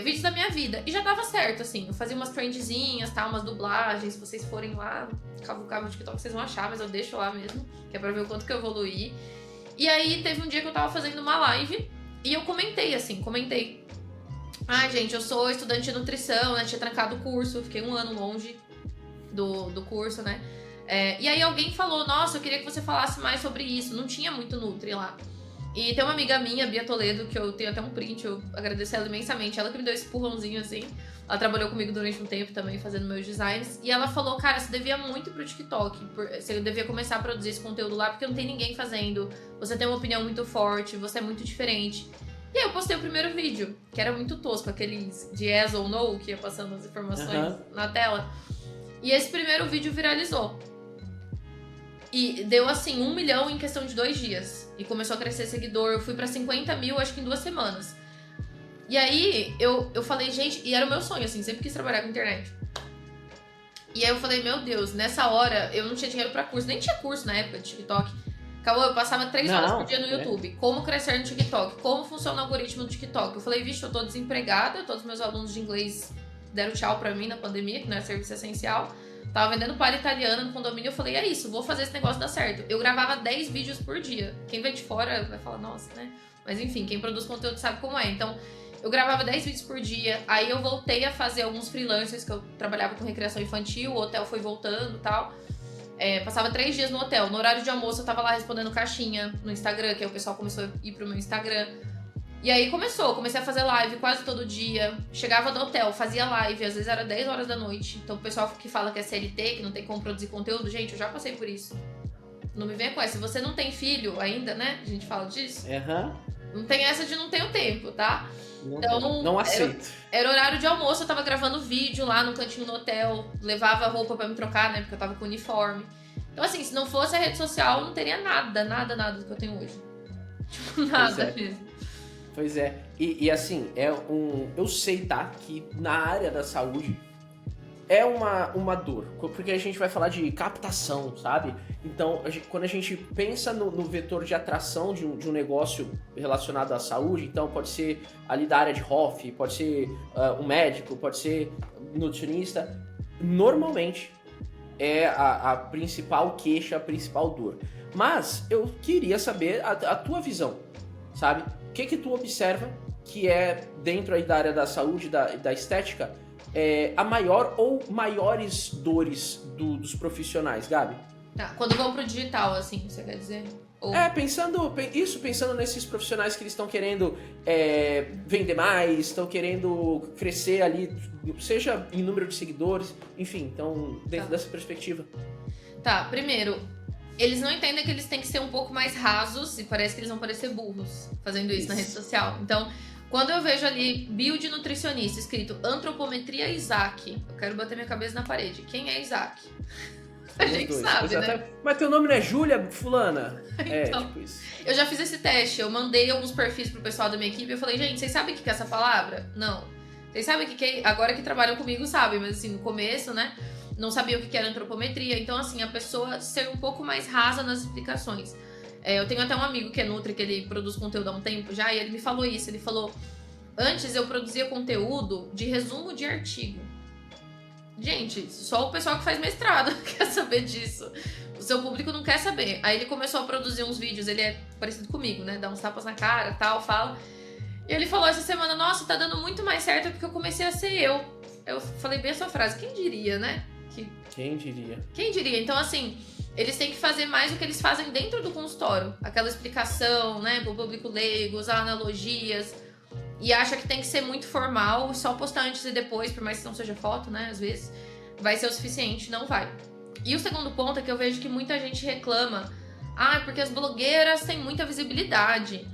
S2: Vídeos da minha vida. E já dava certo, assim. Eu fazia umas trendzinhas, tá? Umas dublagens. Se vocês forem lá, cavucar no TikTok, vocês vão achar, mas eu deixo lá mesmo, que é pra ver o quanto que eu evoluí. E aí, teve um dia que eu tava fazendo uma live e eu comentei. Ai, gente, eu sou estudante de nutrição, né? Tinha trancado o curso, fiquei 1 ano longe do curso, né? E aí alguém falou, nossa, eu queria que você falasse mais sobre isso. Não tinha muito Nutri lá. E tem uma amiga minha, Bia Toledo, que eu tenho até um print, eu agradeço ela imensamente. Ela que me deu esse empurrãozinho, assim. Ela trabalhou comigo durante um tempo também, fazendo meus designs. E ela falou, cara, você devia muito pro TikTok. Você devia começar a produzir esse conteúdo lá, porque não tem ninguém fazendo. Você tem uma opinião muito forte, você é muito diferente. E aí eu postei o primeiro vídeo, que era muito tosco, aqueles de yes ou no, que ia passando as informações na tela. E esse primeiro vídeo viralizou. E deu, assim, 1 milhão em questão de 2 dias. E começou a crescer seguidor. Eu fui pra 50 mil, acho que em 2 semanas. E aí, eu falei, gente... E era o meu sonho, assim, sempre quis trabalhar com internet. E aí eu falei, meu Deus, nessa hora eu não tinha dinheiro pra curso. Nem tinha curso na época de TikTok. Cauã, eu passava 3 horas por dia no YouTube. Como crescer no TikTok. Como funciona o algoritmo do TikTok. Eu falei, vixe, eu tô desempregada. Todos os meus alunos de inglês deram tchau pra mim na pandemia, que não é serviço essencial. Tava vendendo palha italiana no condomínio, eu falei, é isso, vou fazer esse negócio dar certo. Eu gravava 10 vídeos por dia. Quem vem de fora vai falar, nossa, né? Mas enfim, quem produz conteúdo sabe como é. Então, eu gravava 10 vídeos por dia. Aí eu voltei a fazer alguns freelancers, que eu trabalhava com recreação infantil, o hotel foi voltando e tal. Passava 3 dias no hotel. No horário de almoço eu tava lá respondendo caixinha no Instagram, que aí o pessoal começou a ir pro meu Instagram. E aí comecei a fazer live quase todo dia. Chegava do hotel, fazia live, às vezes era 10 horas da noite. Então o pessoal que fala que é CLT, que não tem como produzir conteúdo, gente, eu já passei por isso. Não me venha com essa. Se você não tem filho ainda, né? A gente fala disso. Não tem essa de não ter tempo, tá?
S1: Não aceito.
S2: Era horário de almoço, eu tava gravando vídeo lá no cantinho do hotel. Levava roupa pra me trocar, né? Porque eu tava com uniforme. Então assim, se não fosse a rede social, não teria nada do que eu tenho hoje. Tipo, nada mesmo.
S1: Pois é, e assim, eu sei, tá, que na área da saúde é uma dor, porque a gente vai falar de captação, sabe? Então, quando a gente pensa no vetor de atração de um negócio relacionado à saúde, então pode ser ali da área de HOF, pode ser um médico, pode ser nutricionista, normalmente é a principal queixa, a principal dor. Mas eu queria saber a tua visão, sabe? O que tu observa que é, dentro aí da área da saúde, da estética, a maior ou maiores dores dos profissionais, Gabi?
S2: Tá, quando vão pro digital, assim, você quer dizer? Ou...
S1: pensando nesses profissionais que eles estão querendo vender mais, estão querendo crescer ali, seja em número de seguidores, enfim, então, dentro dessa perspectiva.
S2: Tá, primeiro... Eles não entendem que eles têm que ser um pouco mais rasos e parece que eles vão parecer burros fazendo isso na rede social. Então, quando eu vejo ali bio de nutricionista escrito Antropometria Isaac, eu quero bater minha cabeça na parede. Quem é Isaac? A gente sabe, né?
S1: Mas teu nome não é Júlia Fulana?
S2: Então,
S1: tipo isso.
S2: Eu já fiz esse teste, eu mandei alguns perfis pro pessoal da minha equipe e eu falei, gente, vocês sabem o que é essa palavra? Não. Vocês sabem o que é... Agora que trabalham comigo sabem, mas assim, no começo, né? Não sabia o que era antropometria, então assim, a pessoa ser um pouco mais rasa nas explicações. Eu tenho até um amigo que é Nutri, que ele produz conteúdo há um tempo já, e ele me falou isso, ele falou, antes eu produzia conteúdo de resumo de artigo. Gente, só o pessoal que faz mestrado quer saber disso. O seu público não quer saber. Aí ele começou a produzir uns vídeos, ele é parecido comigo, né, dá uns tapas na cara, tal, fala. E ele falou essa semana, nossa, tá dando muito mais certo porque eu comecei a ser eu. Eu falei bem a sua frase, quem diria, né?
S1: Quem diria?
S2: Quem diria? Então, assim, eles têm que fazer mais do que eles fazem dentro do consultório. Aquela explicação, né, pro público leigo, usar analogias. E acha que tem que ser muito formal, só postar antes e depois, por mais que não seja foto, né, às vezes, vai ser o suficiente. Não vai. E o segundo ponto é que eu vejo que muita gente reclama. Porque as blogueiras têm muita visibilidade.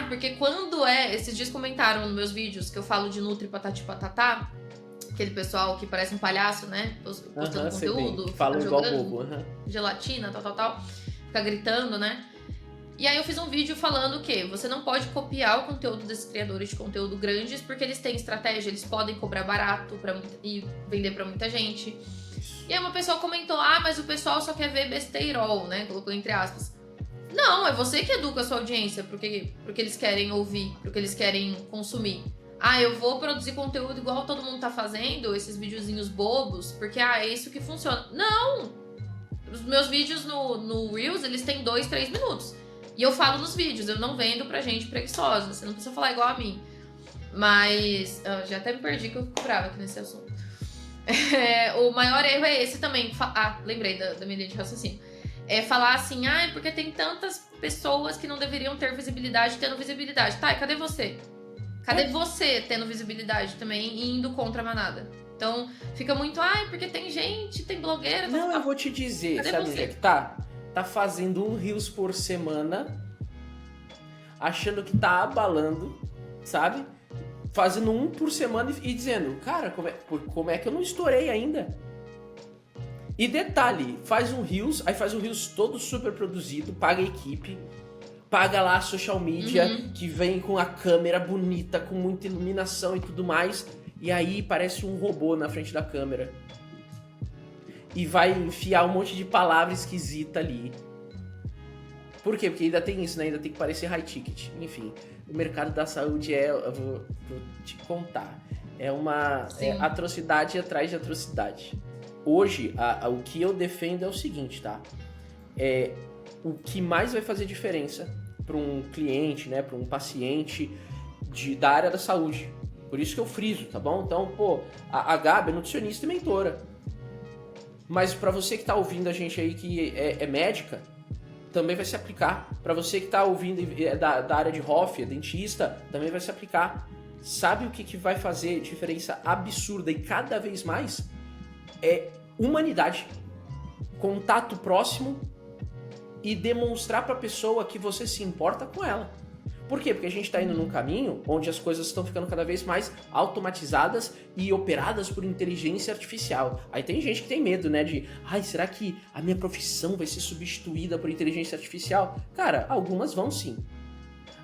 S2: Porque quando esses dias comentaram nos meus vídeos que eu falo de Nutri Patati Patatá, aquele pessoal que parece um palhaço, né? Postando conteúdo,
S1: que fala igual bobo,
S2: gelatina, tal. Fica gritando, né? E aí eu fiz um vídeo falando que você não pode copiar o conteúdo desses criadores de conteúdo grandes, porque eles têm estratégia, eles podem cobrar barato e vender pra muita gente. E aí uma pessoa comentou, mas o pessoal só quer ver besteirol, né? Colocou entre aspas. Não, é você que educa a sua audiência pro que eles querem ouvir, pro que eles querem consumir. Eu vou produzir conteúdo igual todo mundo tá fazendo, esses videozinhos bobos, porque é isso que funciona. Não! Os meus vídeos no Reels, eles têm 2, 3 minutos. E eu falo nos vídeos, eu não vendo pra gente preguiçosa, você não precisa falar igual a mim. Mas, já até me perdi que eu fico brava aqui nesse assunto. O maior erro é esse também. Lembrei da minha linha de raciocínio. É falar assim, porque tem tantas pessoas que não deveriam ter visibilidade tendo visibilidade. Tá, e cadê você? Cadê você tendo visibilidade também e indo contra a manada? Então, fica muito, porque tem gente, tem blogueira...
S1: Não, eu vou te dizer, cadê sabe onde é que tá? Tá fazendo um Reels por semana, achando que tá abalando, sabe? Fazendo um por semana e dizendo, cara, como é que eu não estourei ainda? E detalhe, faz um Reels todo super produzido, paga a equipe, paga lá a social media, que vem com a câmera bonita, com muita iluminação e tudo mais, e aí parece um robô na frente da câmera. E vai enfiar um monte de palavra esquisita ali. Por quê? Porque ainda tem isso, né? Ainda tem que parecer high ticket. Enfim, o mercado da saúde eu vou te contar, é uma atrocidade atrás de atrocidade. Hoje, o que eu defendo é o seguinte, tá? O que mais vai fazer diferença para um cliente, né, para um paciente da área da saúde. Por isso que eu friso, tá bom? Então, a Gabi é nutricionista e mentora. Mas para você que tá ouvindo a gente aí que é médica, também vai se aplicar. Para você que tá ouvindo da área de Hoff, dentista, também vai se aplicar. Sabe o que vai fazer diferença absurda e cada vez mais? É humanidade, contato próximo e demonstrar para a pessoa que você se importa com ela. Por quê? Porque a gente está indo num caminho onde as coisas estão ficando cada vez mais automatizadas e operadas por inteligência artificial. Aí tem gente que tem medo, né, de será que a minha profissão vai ser substituída por inteligência artificial? Cara, algumas vão sim.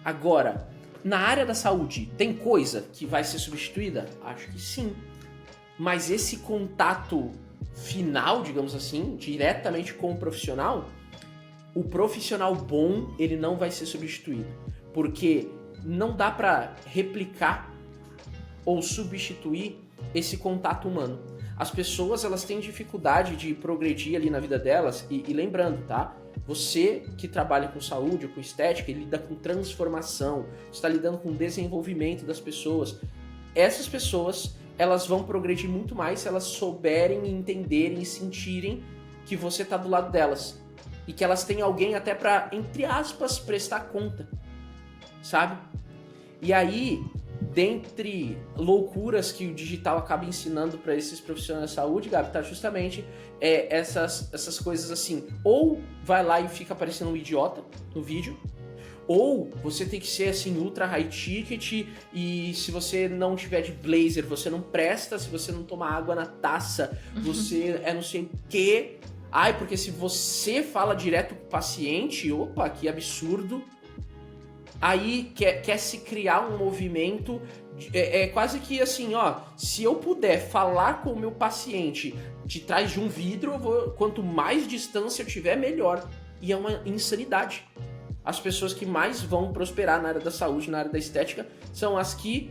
S1: Agora, na área da saúde, tem coisa que vai ser substituída? Acho que sim. Mas esse contato final, digamos assim, diretamente com o profissional bom, ele não vai ser substituído. Porque não dá para replicar ou substituir esse contato humano. As pessoas, elas têm dificuldade de progredir ali na vida delas, e lembrando, tá? Você que trabalha com saúde ou com estética, e lida com transformação, está lidando com o desenvolvimento das pessoas. Essas pessoas, elas vão progredir muito mais se elas souberem, entenderem e sentirem que você está do lado delas. E que elas têm alguém até para, entre aspas, prestar conta. Sabe? E aí, dentre loucuras que o digital acaba ensinando para esses profissionais de saúde, Gabi, tá justamente essas coisas assim. Ou vai lá e fica parecendo um idiota no vídeo, ou você tem que ser assim ultra high ticket, e se você não tiver de blazer, você não presta, se você não tomar água na taça, você não sei o quê. Porque se você fala direto com o paciente, opa, que absurdo. Aí quer se criar um movimento, quase que assim, se eu puder falar com o meu paciente de trás de um vidro, quanto mais distância eu tiver, melhor. E é uma insanidade. As pessoas que mais vão prosperar na área da saúde, na área da estética, são as que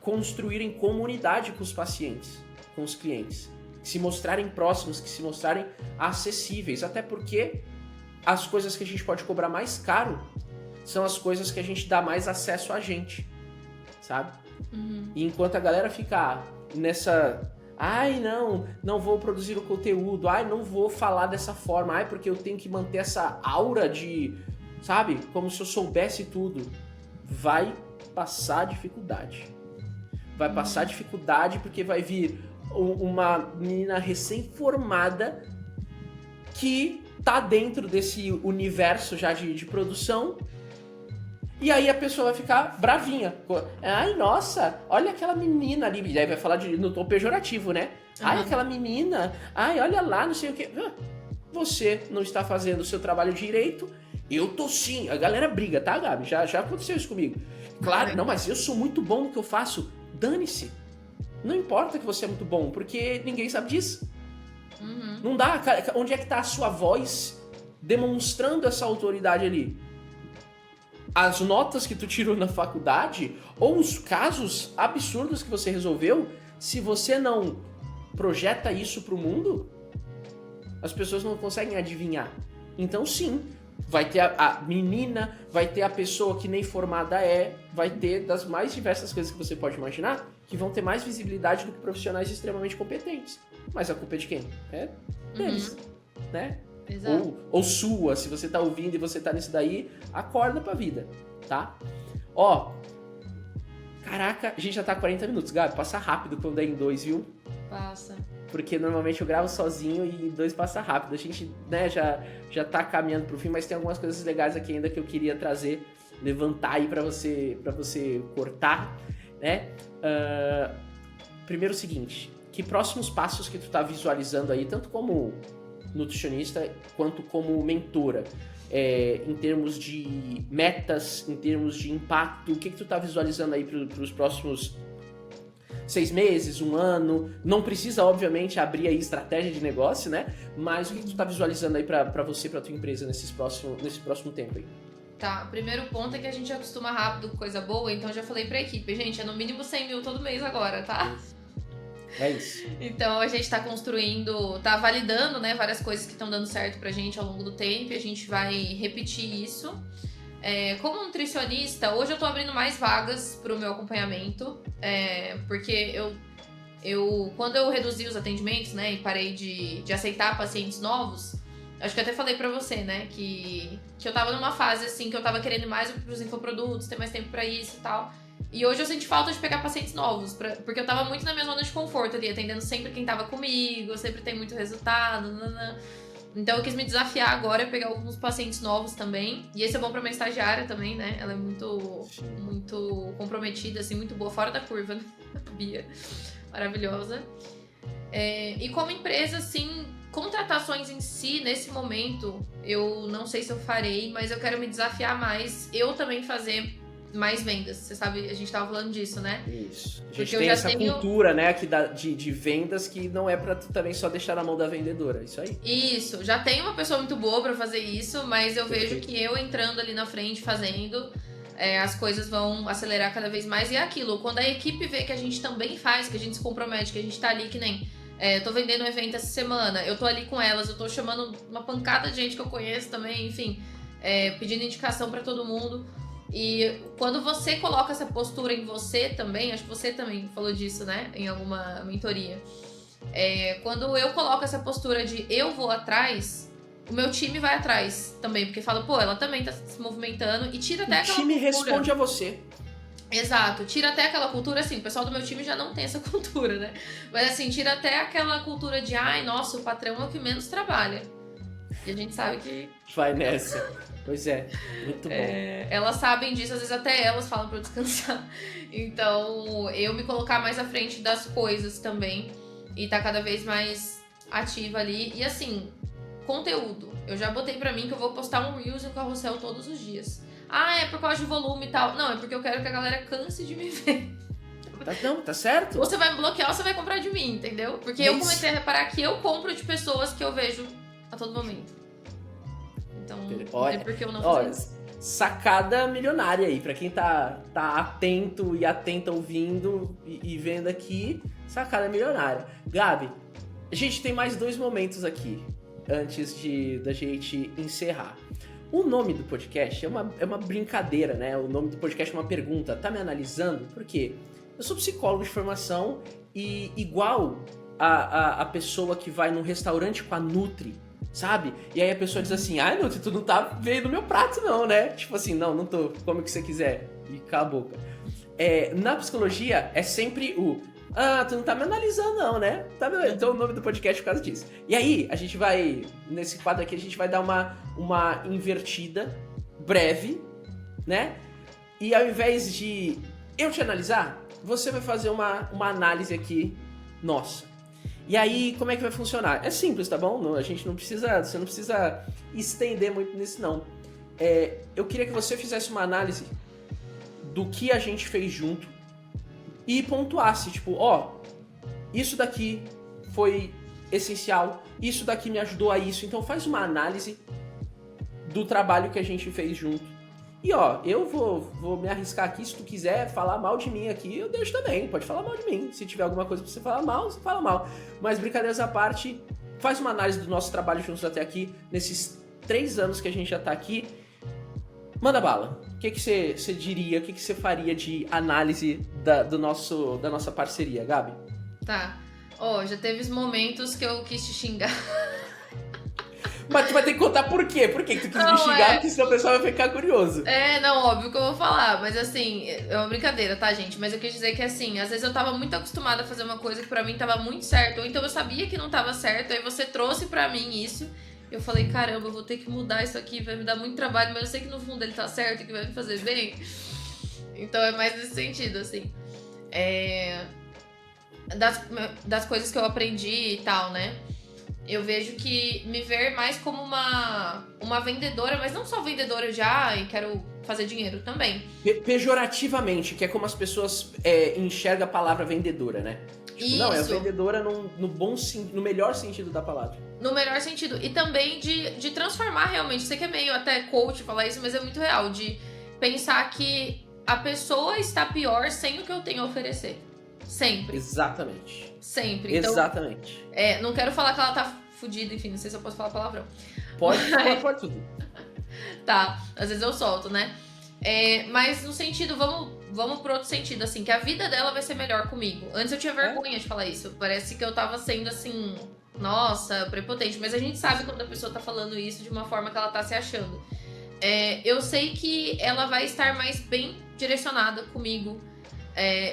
S1: construírem comunidade com os pacientes, com os clientes. Que se mostrarem próximos, que se mostrarem acessíveis. Até porque as coisas que a gente pode cobrar mais caro são as coisas que a gente dá mais acesso a gente, sabe? E enquanto a galera fica nessa... não vou produzir o conteúdo, não vou falar dessa forma, porque eu tenho que manter essa aura de, sabe? Como se eu soubesse tudo. Vai passar dificuldade. Vai passar dificuldade porque vai vir uma menina recém-formada que tá dentro desse universo já de produção. E aí a pessoa vai ficar bravinha. Ai, nossa, olha aquela menina ali. E aí vai falar no tom pejorativo, né? Ai, aquela menina. Ai, olha lá, não sei o quê. Você não está fazendo o seu trabalho direito. Eu tô sim. A galera briga, tá, Gabi? Já aconteceu isso comigo. Claro, não, mas eu sou muito bom no que eu faço. Dane-se. Não importa que você é muito bom, porque ninguém sabe disso. Não dá. Onde é que tá a sua voz demonstrando essa autoridade ali? As notas que tu tirou na faculdade ou os casos absurdos que você resolveu, se você não projeta isso pro mundo, as pessoas não conseguem adivinhar. Então sim, vai ter a menina, vai ter a pessoa que nem formada é, vai ter das mais diversas coisas que você pode imaginar, que vão ter mais visibilidade do que profissionais extremamente competentes. Mas a culpa é de quem? É deles, né?
S2: Exato.
S1: Ou sua, se você tá ouvindo e você tá nisso daí, acorda pra vida, tá? Ó, caraca, a gente já tá 40 minutos, Gabi, passa rápido quando é em 2, viu?
S2: Passa.
S1: Porque normalmente eu gravo sozinho e em 2 passa rápido. A gente, né, já tá caminhando pro fim, mas tem algumas coisas legais aqui ainda que eu queria trazer, levantar aí pra você cortar, né? Primeiro o seguinte, que próximos passos que tu tá visualizando aí, tanto como nutricionista quanto como mentora, em termos de metas, em termos de impacto, o que tu tá visualizando aí pros próximos 6 meses, 1 ano? Não precisa, obviamente, abrir aí estratégia de negócio, né? Mas o que tu tá visualizando aí pra você, pra tua empresa nesse próximo tempo aí?
S2: Tá, o primeiro ponto é que a gente acostuma rápido com coisa boa, então eu já falei pra equipe, gente, é no mínimo 100 mil todo mês agora, tá?
S1: É isso.
S2: Então a gente tá construindo, tá validando, né, várias coisas que estão dando certo pra gente ao longo do tempo e a gente vai repetir isso. Como nutricionista, hoje eu tô abrindo mais vagas pro meu acompanhamento, porque quando eu reduzi os atendimentos, né, e parei de aceitar pacientes novos, acho que eu até falei pra você, né, que eu tava numa fase assim, que eu tava querendo mais pros infoprodutos, ter mais tempo pra isso e tal. E hoje eu senti falta de pegar pacientes novos, porque eu tava muito na minha zona de conforto ali, atendendo sempre quem tava comigo, sempre tem muito resultado, Então eu quis me desafiar agora, pegar alguns pacientes novos também. E esse é bom pra minha estagiária também, né? Ela é muito comprometida, assim, muito boa, fora da curva, né? Bia, maravilhosa. E como empresa, assim, contratações em si, nesse momento, eu não sei se eu farei, mas eu quero me desafiar mais, eu também fazer mais vendas. Você sabe, a gente tava falando disso, né?
S1: Isso. A gente tem essa cultura, né, aqui de vendas que não é pra tu também só deixar na mão da vendedora. Isso aí.
S2: Isso. Já tem uma pessoa muito boa pra fazer isso, mas eu vejo que eu entrando ali na frente, fazendo, as coisas vão acelerar cada vez mais. E é aquilo, quando a equipe vê que a gente também faz, que a gente se compromete, que a gente tá ali, que nem... tô vendendo um evento essa semana, eu tô ali com elas, eu tô chamando uma pancada de gente que eu conheço também, enfim, pedindo indicação pra todo mundo. E quando você coloca essa postura em você também, acho que você também falou disso, né, em alguma mentoria. Quando eu coloco essa postura de eu vou atrás, o meu time vai atrás também, porque fala, pô, ela também tá se movimentando e tira até aquela cultura. O time
S1: responde a você.
S2: Exato, tira até aquela cultura, assim, o pessoal do meu time já não tem essa cultura, né? Mas assim, tira até aquela cultura de, ai, nossa, o patrão é o que menos trabalha. E a gente sabe que...
S1: Vai nessa. Pois é, muito bom.
S2: Elas sabem disso, às vezes até elas falam pra eu descansar. Então, eu me colocar mais à frente das coisas também e tá cada vez mais ativa ali. E assim, conteúdo. Eu já botei pra mim que eu vou postar um Reels e um carrossel todos os dias. Ah, é por causa de volume e tal. Não, é porque eu quero que a galera canse de me ver.
S1: Tá certo.
S2: Ou você vai me bloquear ou você vai comprar de mim, entendeu? Porque eu comecei a reparar que eu compro de pessoas que eu vejo a todo momento. Então, não é porque eu não faço isso.
S1: Sacada milionária aí, pra quem tá atento e atenta ouvindo e vendo aqui, sacada milionária. Gabi, a gente tem mais 2 momentos aqui, antes da gente encerrar. O nome do podcast é uma brincadeira, né? O nome do podcast é uma pergunta. Tá me analisando? Por quê? Eu sou psicólogo de formação e igual a pessoa que vai num restaurante com a Nutri, sabe? E aí a pessoa diz assim, Nutri, tu não tá vendo meu prato não, né? Tipo assim, não tô, come o que você quiser. E cala a boca. Na psicologia é sempre Ah, tu não tá me analisando não, né? Então o nome do podcast é por causa disso. E aí, a gente vai, nesse quadro aqui, a gente vai dar uma invertida breve, né? E ao invés de eu te analisar, você vai fazer uma análise aqui nossa. E aí, como é que vai funcionar? É simples, tá bom? Você não precisa estender muito nisso, não. Eu queria que você fizesse uma análise do que a gente fez junto e pontuasse, tipo, isso daqui foi essencial, isso daqui me ajudou a isso. Então faz uma análise do trabalho que a gente fez junto. E eu vou me arriscar aqui, se tu quiser falar mal de mim aqui, eu deixo também, pode falar mal de mim. Se tiver alguma coisa pra você falar mal, você fala mal. Mas brincadeiras à parte, faz uma análise do nosso trabalho juntos até aqui, nesses 3 anos que a gente já tá aqui. Manda bala. O que você diria, o que você faria de análise da nossa parceria, Gabi?
S2: Tá. Já teve momentos que eu quis te xingar.
S1: Mas tu vai ter que contar por quê. Por que tu quis me xingar? Porque senão o pessoal vai ficar curioso.
S2: Não, óbvio que eu vou falar. Mas assim, é uma brincadeira, tá, gente? Mas eu quis dizer que assim, às vezes eu tava muito acostumada a fazer uma coisa que pra mim tava muito certo. Ou então eu sabia que não tava certo. Aí você trouxe pra mim isso. Eu falei, caramba, eu vou ter que mudar isso aqui. Vai me dar muito trabalho. Mas eu sei que no fundo ele tá certo e que vai me fazer bem. Então é mais nesse sentido, assim. Das coisas que eu aprendi e tal, né? Eu vejo que me ver mais como uma vendedora, mas não só vendedora e quero fazer dinheiro também.
S1: Pejorativamente, que é como as pessoas enxergam a palavra vendedora, né?
S2: Isso.
S1: Não, é vendedora no melhor sentido da palavra.
S2: No melhor sentido. E também de transformar realmente. Sei que é meio até coach falar isso, mas é muito real. De pensar que a pessoa está pior sem o que eu tenho a oferecer. Sempre.
S1: Exatamente.
S2: Sempre. Então,
S1: exatamente.
S2: Não quero falar que ela tá fudida, enfim, não sei se eu posso falar palavrão.
S1: Pode tudo.
S2: Tá, às vezes eu solto, né? Mas no sentido, vamos pro outro sentido, assim, que a vida dela vai ser melhor comigo. Antes eu tinha vergonha de falar isso. Parece que eu tava sendo assim, nossa, prepotente. Mas a gente sabe quando a pessoa tá falando isso de uma forma que ela tá se achando. Eu sei que ela vai estar mais bem direcionada comigo.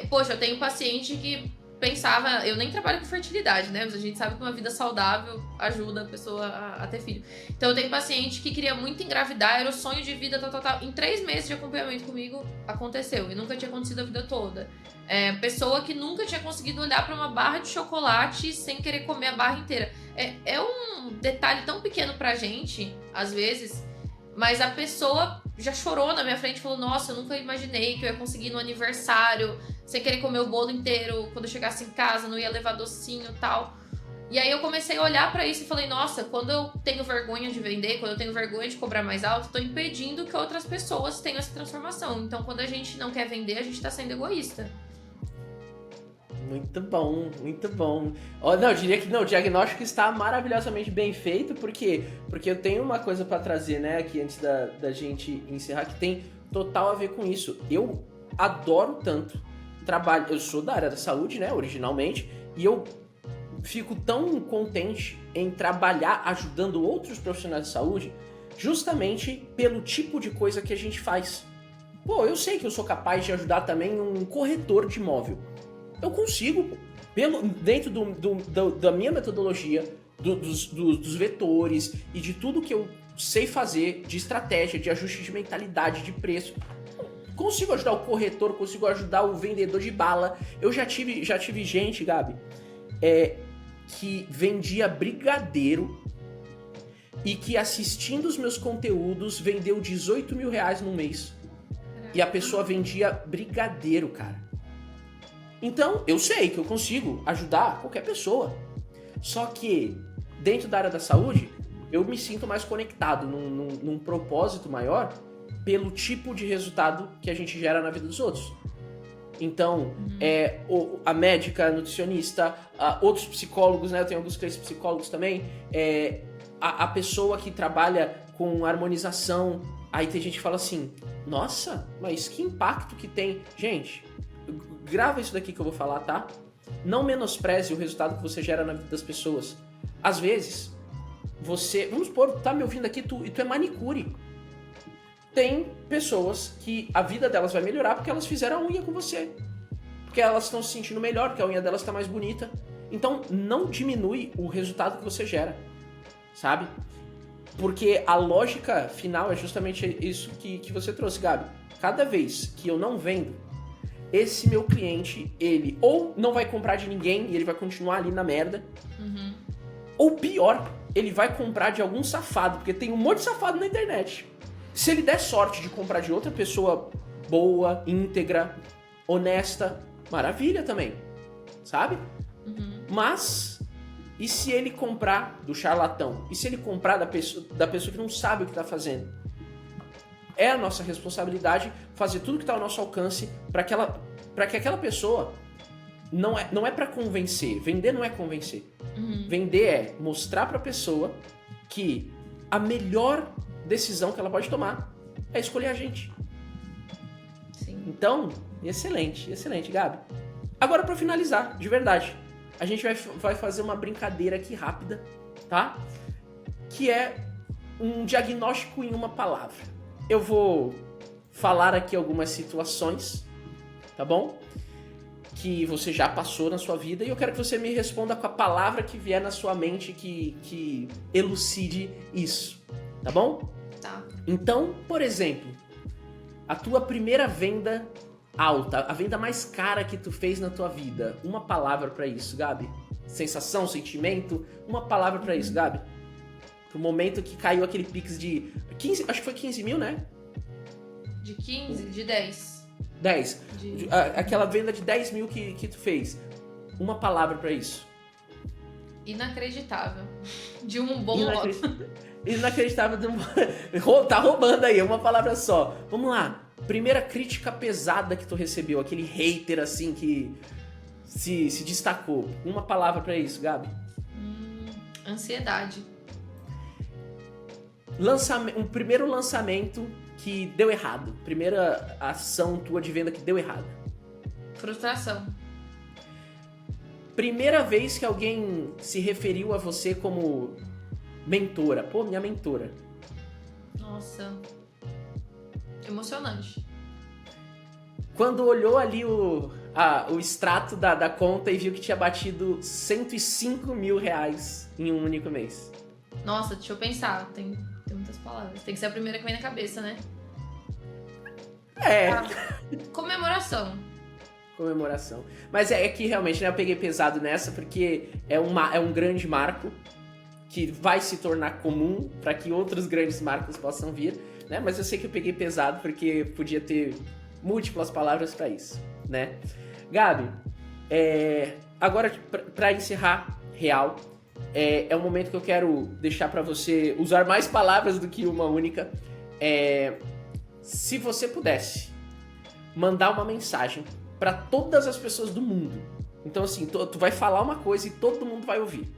S2: Poxa, eu tenho paciente que pensava... Eu nem trabalho com fertilidade, né? Mas a gente sabe que uma vida saudável ajuda a pessoa a ter filho. Então eu tenho paciente que queria muito engravidar, era o sonho de vida, tal. Em 3 meses de acompanhamento comigo, aconteceu. E nunca tinha acontecido a vida toda. Pessoa que nunca tinha conseguido olhar para uma barra de chocolate sem querer comer a barra inteira. É um detalhe tão pequeno pra gente, às vezes... Mas a pessoa já chorou na minha frente e falou, nossa, eu nunca imaginei que eu ia conseguir no aniversário, sem querer comer o bolo inteiro, quando eu chegasse em casa, não ia levar docinho e tal. E aí eu comecei a olhar pra isso e falei, nossa, quando eu tenho vergonha de vender, quando eu tenho vergonha de cobrar mais alto, tô impedindo que outras pessoas tenham essa transformação. Então quando a gente não quer vender, a gente tá sendo egoísta.
S1: Muito bom, muito bom. Eu diria que o diagnóstico está maravilhosamente bem feito, porque eu tenho uma coisa para trazer, né, aqui antes da gente encerrar, que tem total a ver com isso. Eu adoro tanto trabalho, eu sou da área da saúde, né, originalmente, e eu fico tão contente em trabalhar ajudando outros profissionais de saúde, justamente pelo tipo de coisa que a gente faz. Eu sei que eu sou capaz de ajudar também um corretor de imóvel. Eu consigo, dentro da minha metodologia, dos vetores e de tudo que eu sei fazer, de estratégia, de ajuste de mentalidade, de preço. Consigo ajudar o corretor, consigo ajudar o vendedor de bala. Eu já tive gente, Gabi, que vendia brigadeiro e que assistindo os meus conteúdos vendeu 18 mil reais no mês. E a pessoa vendia brigadeiro, cara. Então, eu sei que eu consigo ajudar qualquer pessoa. Só que, dentro da área da saúde, eu me sinto mais conectado num propósito maior pelo tipo de resultado que a gente gera na vida dos outros. Então, a médica, a nutricionista, outros psicólogos, né? Eu tenho alguns clientes psicólogos também. A pessoa que trabalha com harmonização. Aí tem gente que fala assim, nossa, mas que impacto que tem. Gente... Grava isso daqui que eu vou falar, tá? Não menospreze o resultado que você gera na vida das pessoas. Às vezes, você... Vamos supor, tá me ouvindo aqui e tu é manicure. Tem pessoas que a vida delas vai melhorar porque elas fizeram a unha com você. porque elas estão se sentindo melhor, porque a unha delas está mais bonita. Então, não diminui o resultado que você gera, sabe? Porque a lógica final é justamente isso que você trouxe, Gabi. Cada vez que eu não vendo, esse meu cliente, ele ou não vai comprar de ninguém e ele vai continuar ali na merda, ou pior, ele vai comprar de algum safado, porque tem um monte de safado na internet. Se ele der sorte de comprar de outra pessoa boa, íntegra, honesta, maravilha também, sabe? Mas, e se ele comprar do charlatão? E se ele comprar da pessoa que não sabe o que está fazendo? É a nossa responsabilidade fazer tudo que está ao nosso alcance para que aquela pessoa não é para convencer. Vender não é convencer. Vender é mostrar para a pessoa que a melhor decisão que ela pode tomar é escolher a gente.
S2: Sim.
S1: Então, excelente, Gabi. Agora, para finalizar, de verdade, a gente vai fazer uma brincadeira aqui rápida, tá? Que é um diagnóstico em uma palavra. Eu vou falar aqui algumas situações, tá bom? Que você já passou na sua vida e eu quero que você me responda com a palavra que vier na sua mente que elucide isso, tá bom?
S2: Tá.
S1: Então, por exemplo, a tua primeira venda alta, a venda mais cara que tu fez na tua vida, uma palavra pra isso, Gabi? Sensação, sentimento, uma palavra pra isso, Gabi? Pro momento que caiu aquele Pix de 15, acho que foi 15 mil, né?
S2: De 15? De 10.
S1: 10. Aquela venda de 10 mil que tu fez. Uma palavra pra isso.
S2: Inacreditável. De um bom modo.
S1: Inacreditável. Tá roubando aí, uma palavra só. Vamos lá. Primeira crítica pesada que tu recebeu. Aquele hater assim que se destacou. Uma palavra pra isso, Gabi.
S2: Ansiedade.
S1: Um primeiro lançamento que deu errado. Primeira ação tua de venda que deu errado.
S2: Frustração.
S1: Primeira vez que alguém se referiu a você como mentora. Pô, minha mentora.
S2: Nossa. Emocionante.
S1: Quando olhou ali o extrato da conta e viu que tinha batido 105 mil reais em um único mês.
S2: Nossa, deixa eu pensar. Tem muitas palavras. Tem que ser a primeira que vem na cabeça, né? Comemoração. Mas é que realmente, né, eu peguei pesado nessa porque é um grande marco que vai se tornar comum para que outros grandes marcos possam vir, né? Mas eu sei que eu peguei pesado porque podia ter múltiplas palavras para isso, né? Gabi, agora para encerrar real, é um momento que eu quero deixar para você usar mais palavras do que uma única. Se você pudesse mandar uma mensagem para todas as pessoas do mundo, então assim, tu vai falar uma coisa e todo mundo vai ouvir.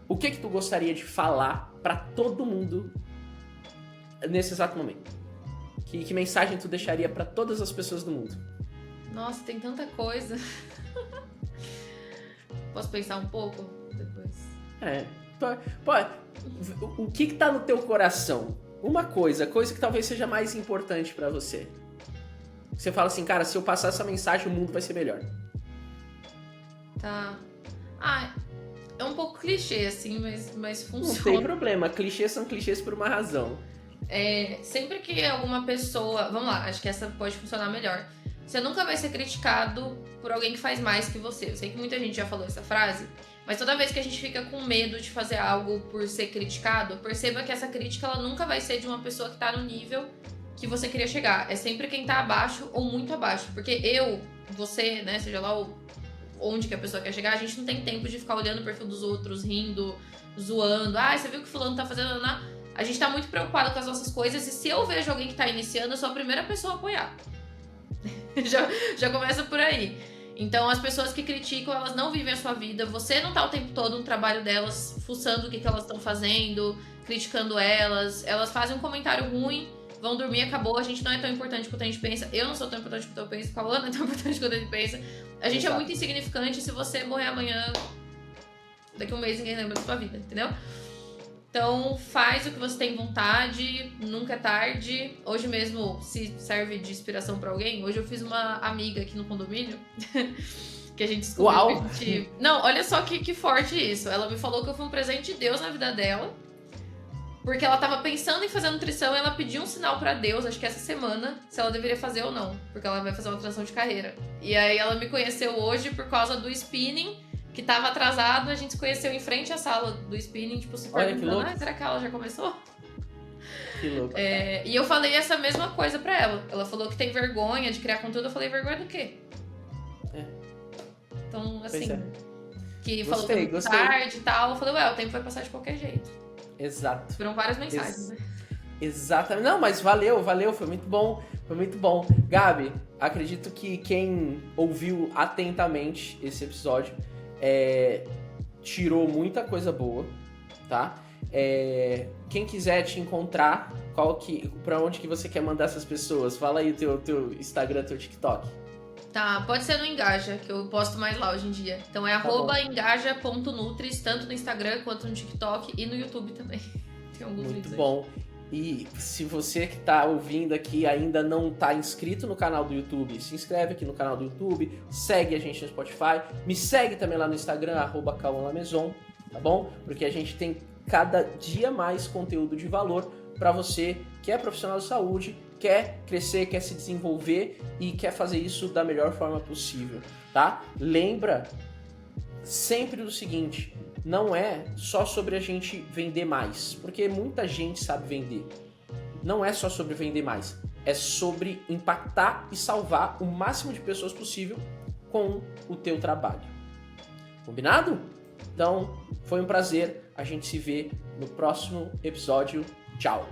S2: O que tu gostaria de falar para todo mundo nesse exato momento? Que mensagem tu deixaria para todas as pessoas do mundo? Nossa, tem tanta coisa. Posso pensar um pouco depois?
S1: O que tá no teu coração? Uma coisa que talvez seja mais importante para você. Você fala assim, cara, se eu passar essa mensagem, o mundo vai ser melhor.
S2: Tá. É um pouco clichê, assim, mas funciona.
S1: Não tem problema, clichês são clichês por uma razão.
S2: Sempre que alguma pessoa... Vamos lá, acho que essa pode funcionar melhor. Você nunca vai ser criticado por alguém que faz mais que você. Eu sei que muita gente já falou essa frase, mas toda vez que a gente fica com medo de fazer algo por ser criticado, perceba que essa crítica ela nunca vai ser de uma pessoa que tá no nível que você queria chegar. É sempre quem tá abaixo ou muito abaixo. Porque você, né, seja lá onde que a pessoa quer chegar, a gente não tem tempo de ficar olhando o perfil dos outros, rindo, zoando. Você viu o que fulano tá fazendo? Não. A gente tá muito preocupado com as nossas coisas e se eu vejo alguém que tá iniciando, eu sou a primeira pessoa a apoiar. já começa por aí. Então, as pessoas que criticam, elas não vivem a sua vida. Você não tá o tempo todo no trabalho delas, fuçando o que elas estão fazendo, criticando elas. Elas fazem um comentário ruim, vão dormir, acabou. A gente não é tão importante quanto a gente pensa. Eu não sou tão importante quanto eu penso. O Cauã não é tão importante quanto a gente pensa. A gente é muito insignificante. Se você morrer amanhã, daqui a um mês ninguém lembra da sua vida, entendeu? Então faz o que você tem vontade, nunca é tarde. Hoje mesmo, se serve de inspiração pra alguém, hoje eu fiz uma amiga aqui no condomínio que a gente descobriu.
S1: Uau!
S2: Que a gente... Não, olha só que forte isso. Ela me falou que eu fui um presente de Deus na vida dela. Porque ela tava pensando em fazer nutrição e ela pediu um sinal pra Deus, acho que essa semana, se ela deveria fazer ou não. Porque ela vai fazer uma transição de carreira. E aí ela me conheceu hoje por causa do spinning, que tava atrasado. A gente se conheceu em frente à sala do spinning, tipo, se perguntando, será que ela já começou?
S1: Que louco.
S2: E eu falei essa mesma coisa pra ela. Ela falou que tem vergonha de criar conteúdo. Eu falei, vergonha do quê? Então, assim, que falou que é muito tarde e tal. Eu falei, o tempo vai passar de qualquer jeito.
S1: Exato.
S2: Foram várias mensagens, né?
S1: Exatamente. Não, mas valeu, foi muito bom. Foi muito bom. Gabi, acredito que quem ouviu atentamente esse episódio tirou muita coisa boa, tá? Quem quiser te encontrar, pra onde que você quer mandar essas pessoas? Fala aí o teu Instagram, teu TikTok.
S2: Tá, pode ser no Engaja, que eu posto mais lá hoje em dia. Então é @engaja.nutris, tanto no Instagram quanto no TikTok e no YouTube também. Tem alguns vídeos aí. Muito bom.
S1: E se você que tá ouvindo aqui ainda não tá inscrito no canal do YouTube, se inscreve aqui no canal do YouTube, segue a gente no Spotify, me segue também lá no Instagram, @cauanlamaison, tá bom? Porque a gente tem cada dia mais conteúdo de valor para você que é profissional de saúde, quer crescer, quer se desenvolver e quer fazer isso da melhor forma possível, tá? Lembra sempre do seguinte, não é só sobre a gente vender mais, porque muita gente sabe vender. Não é só sobre vender mais, é sobre impactar e salvar o máximo de pessoas possível com o teu trabalho. Combinado? Então, foi um prazer, a gente se vê no próximo episódio. Tchau!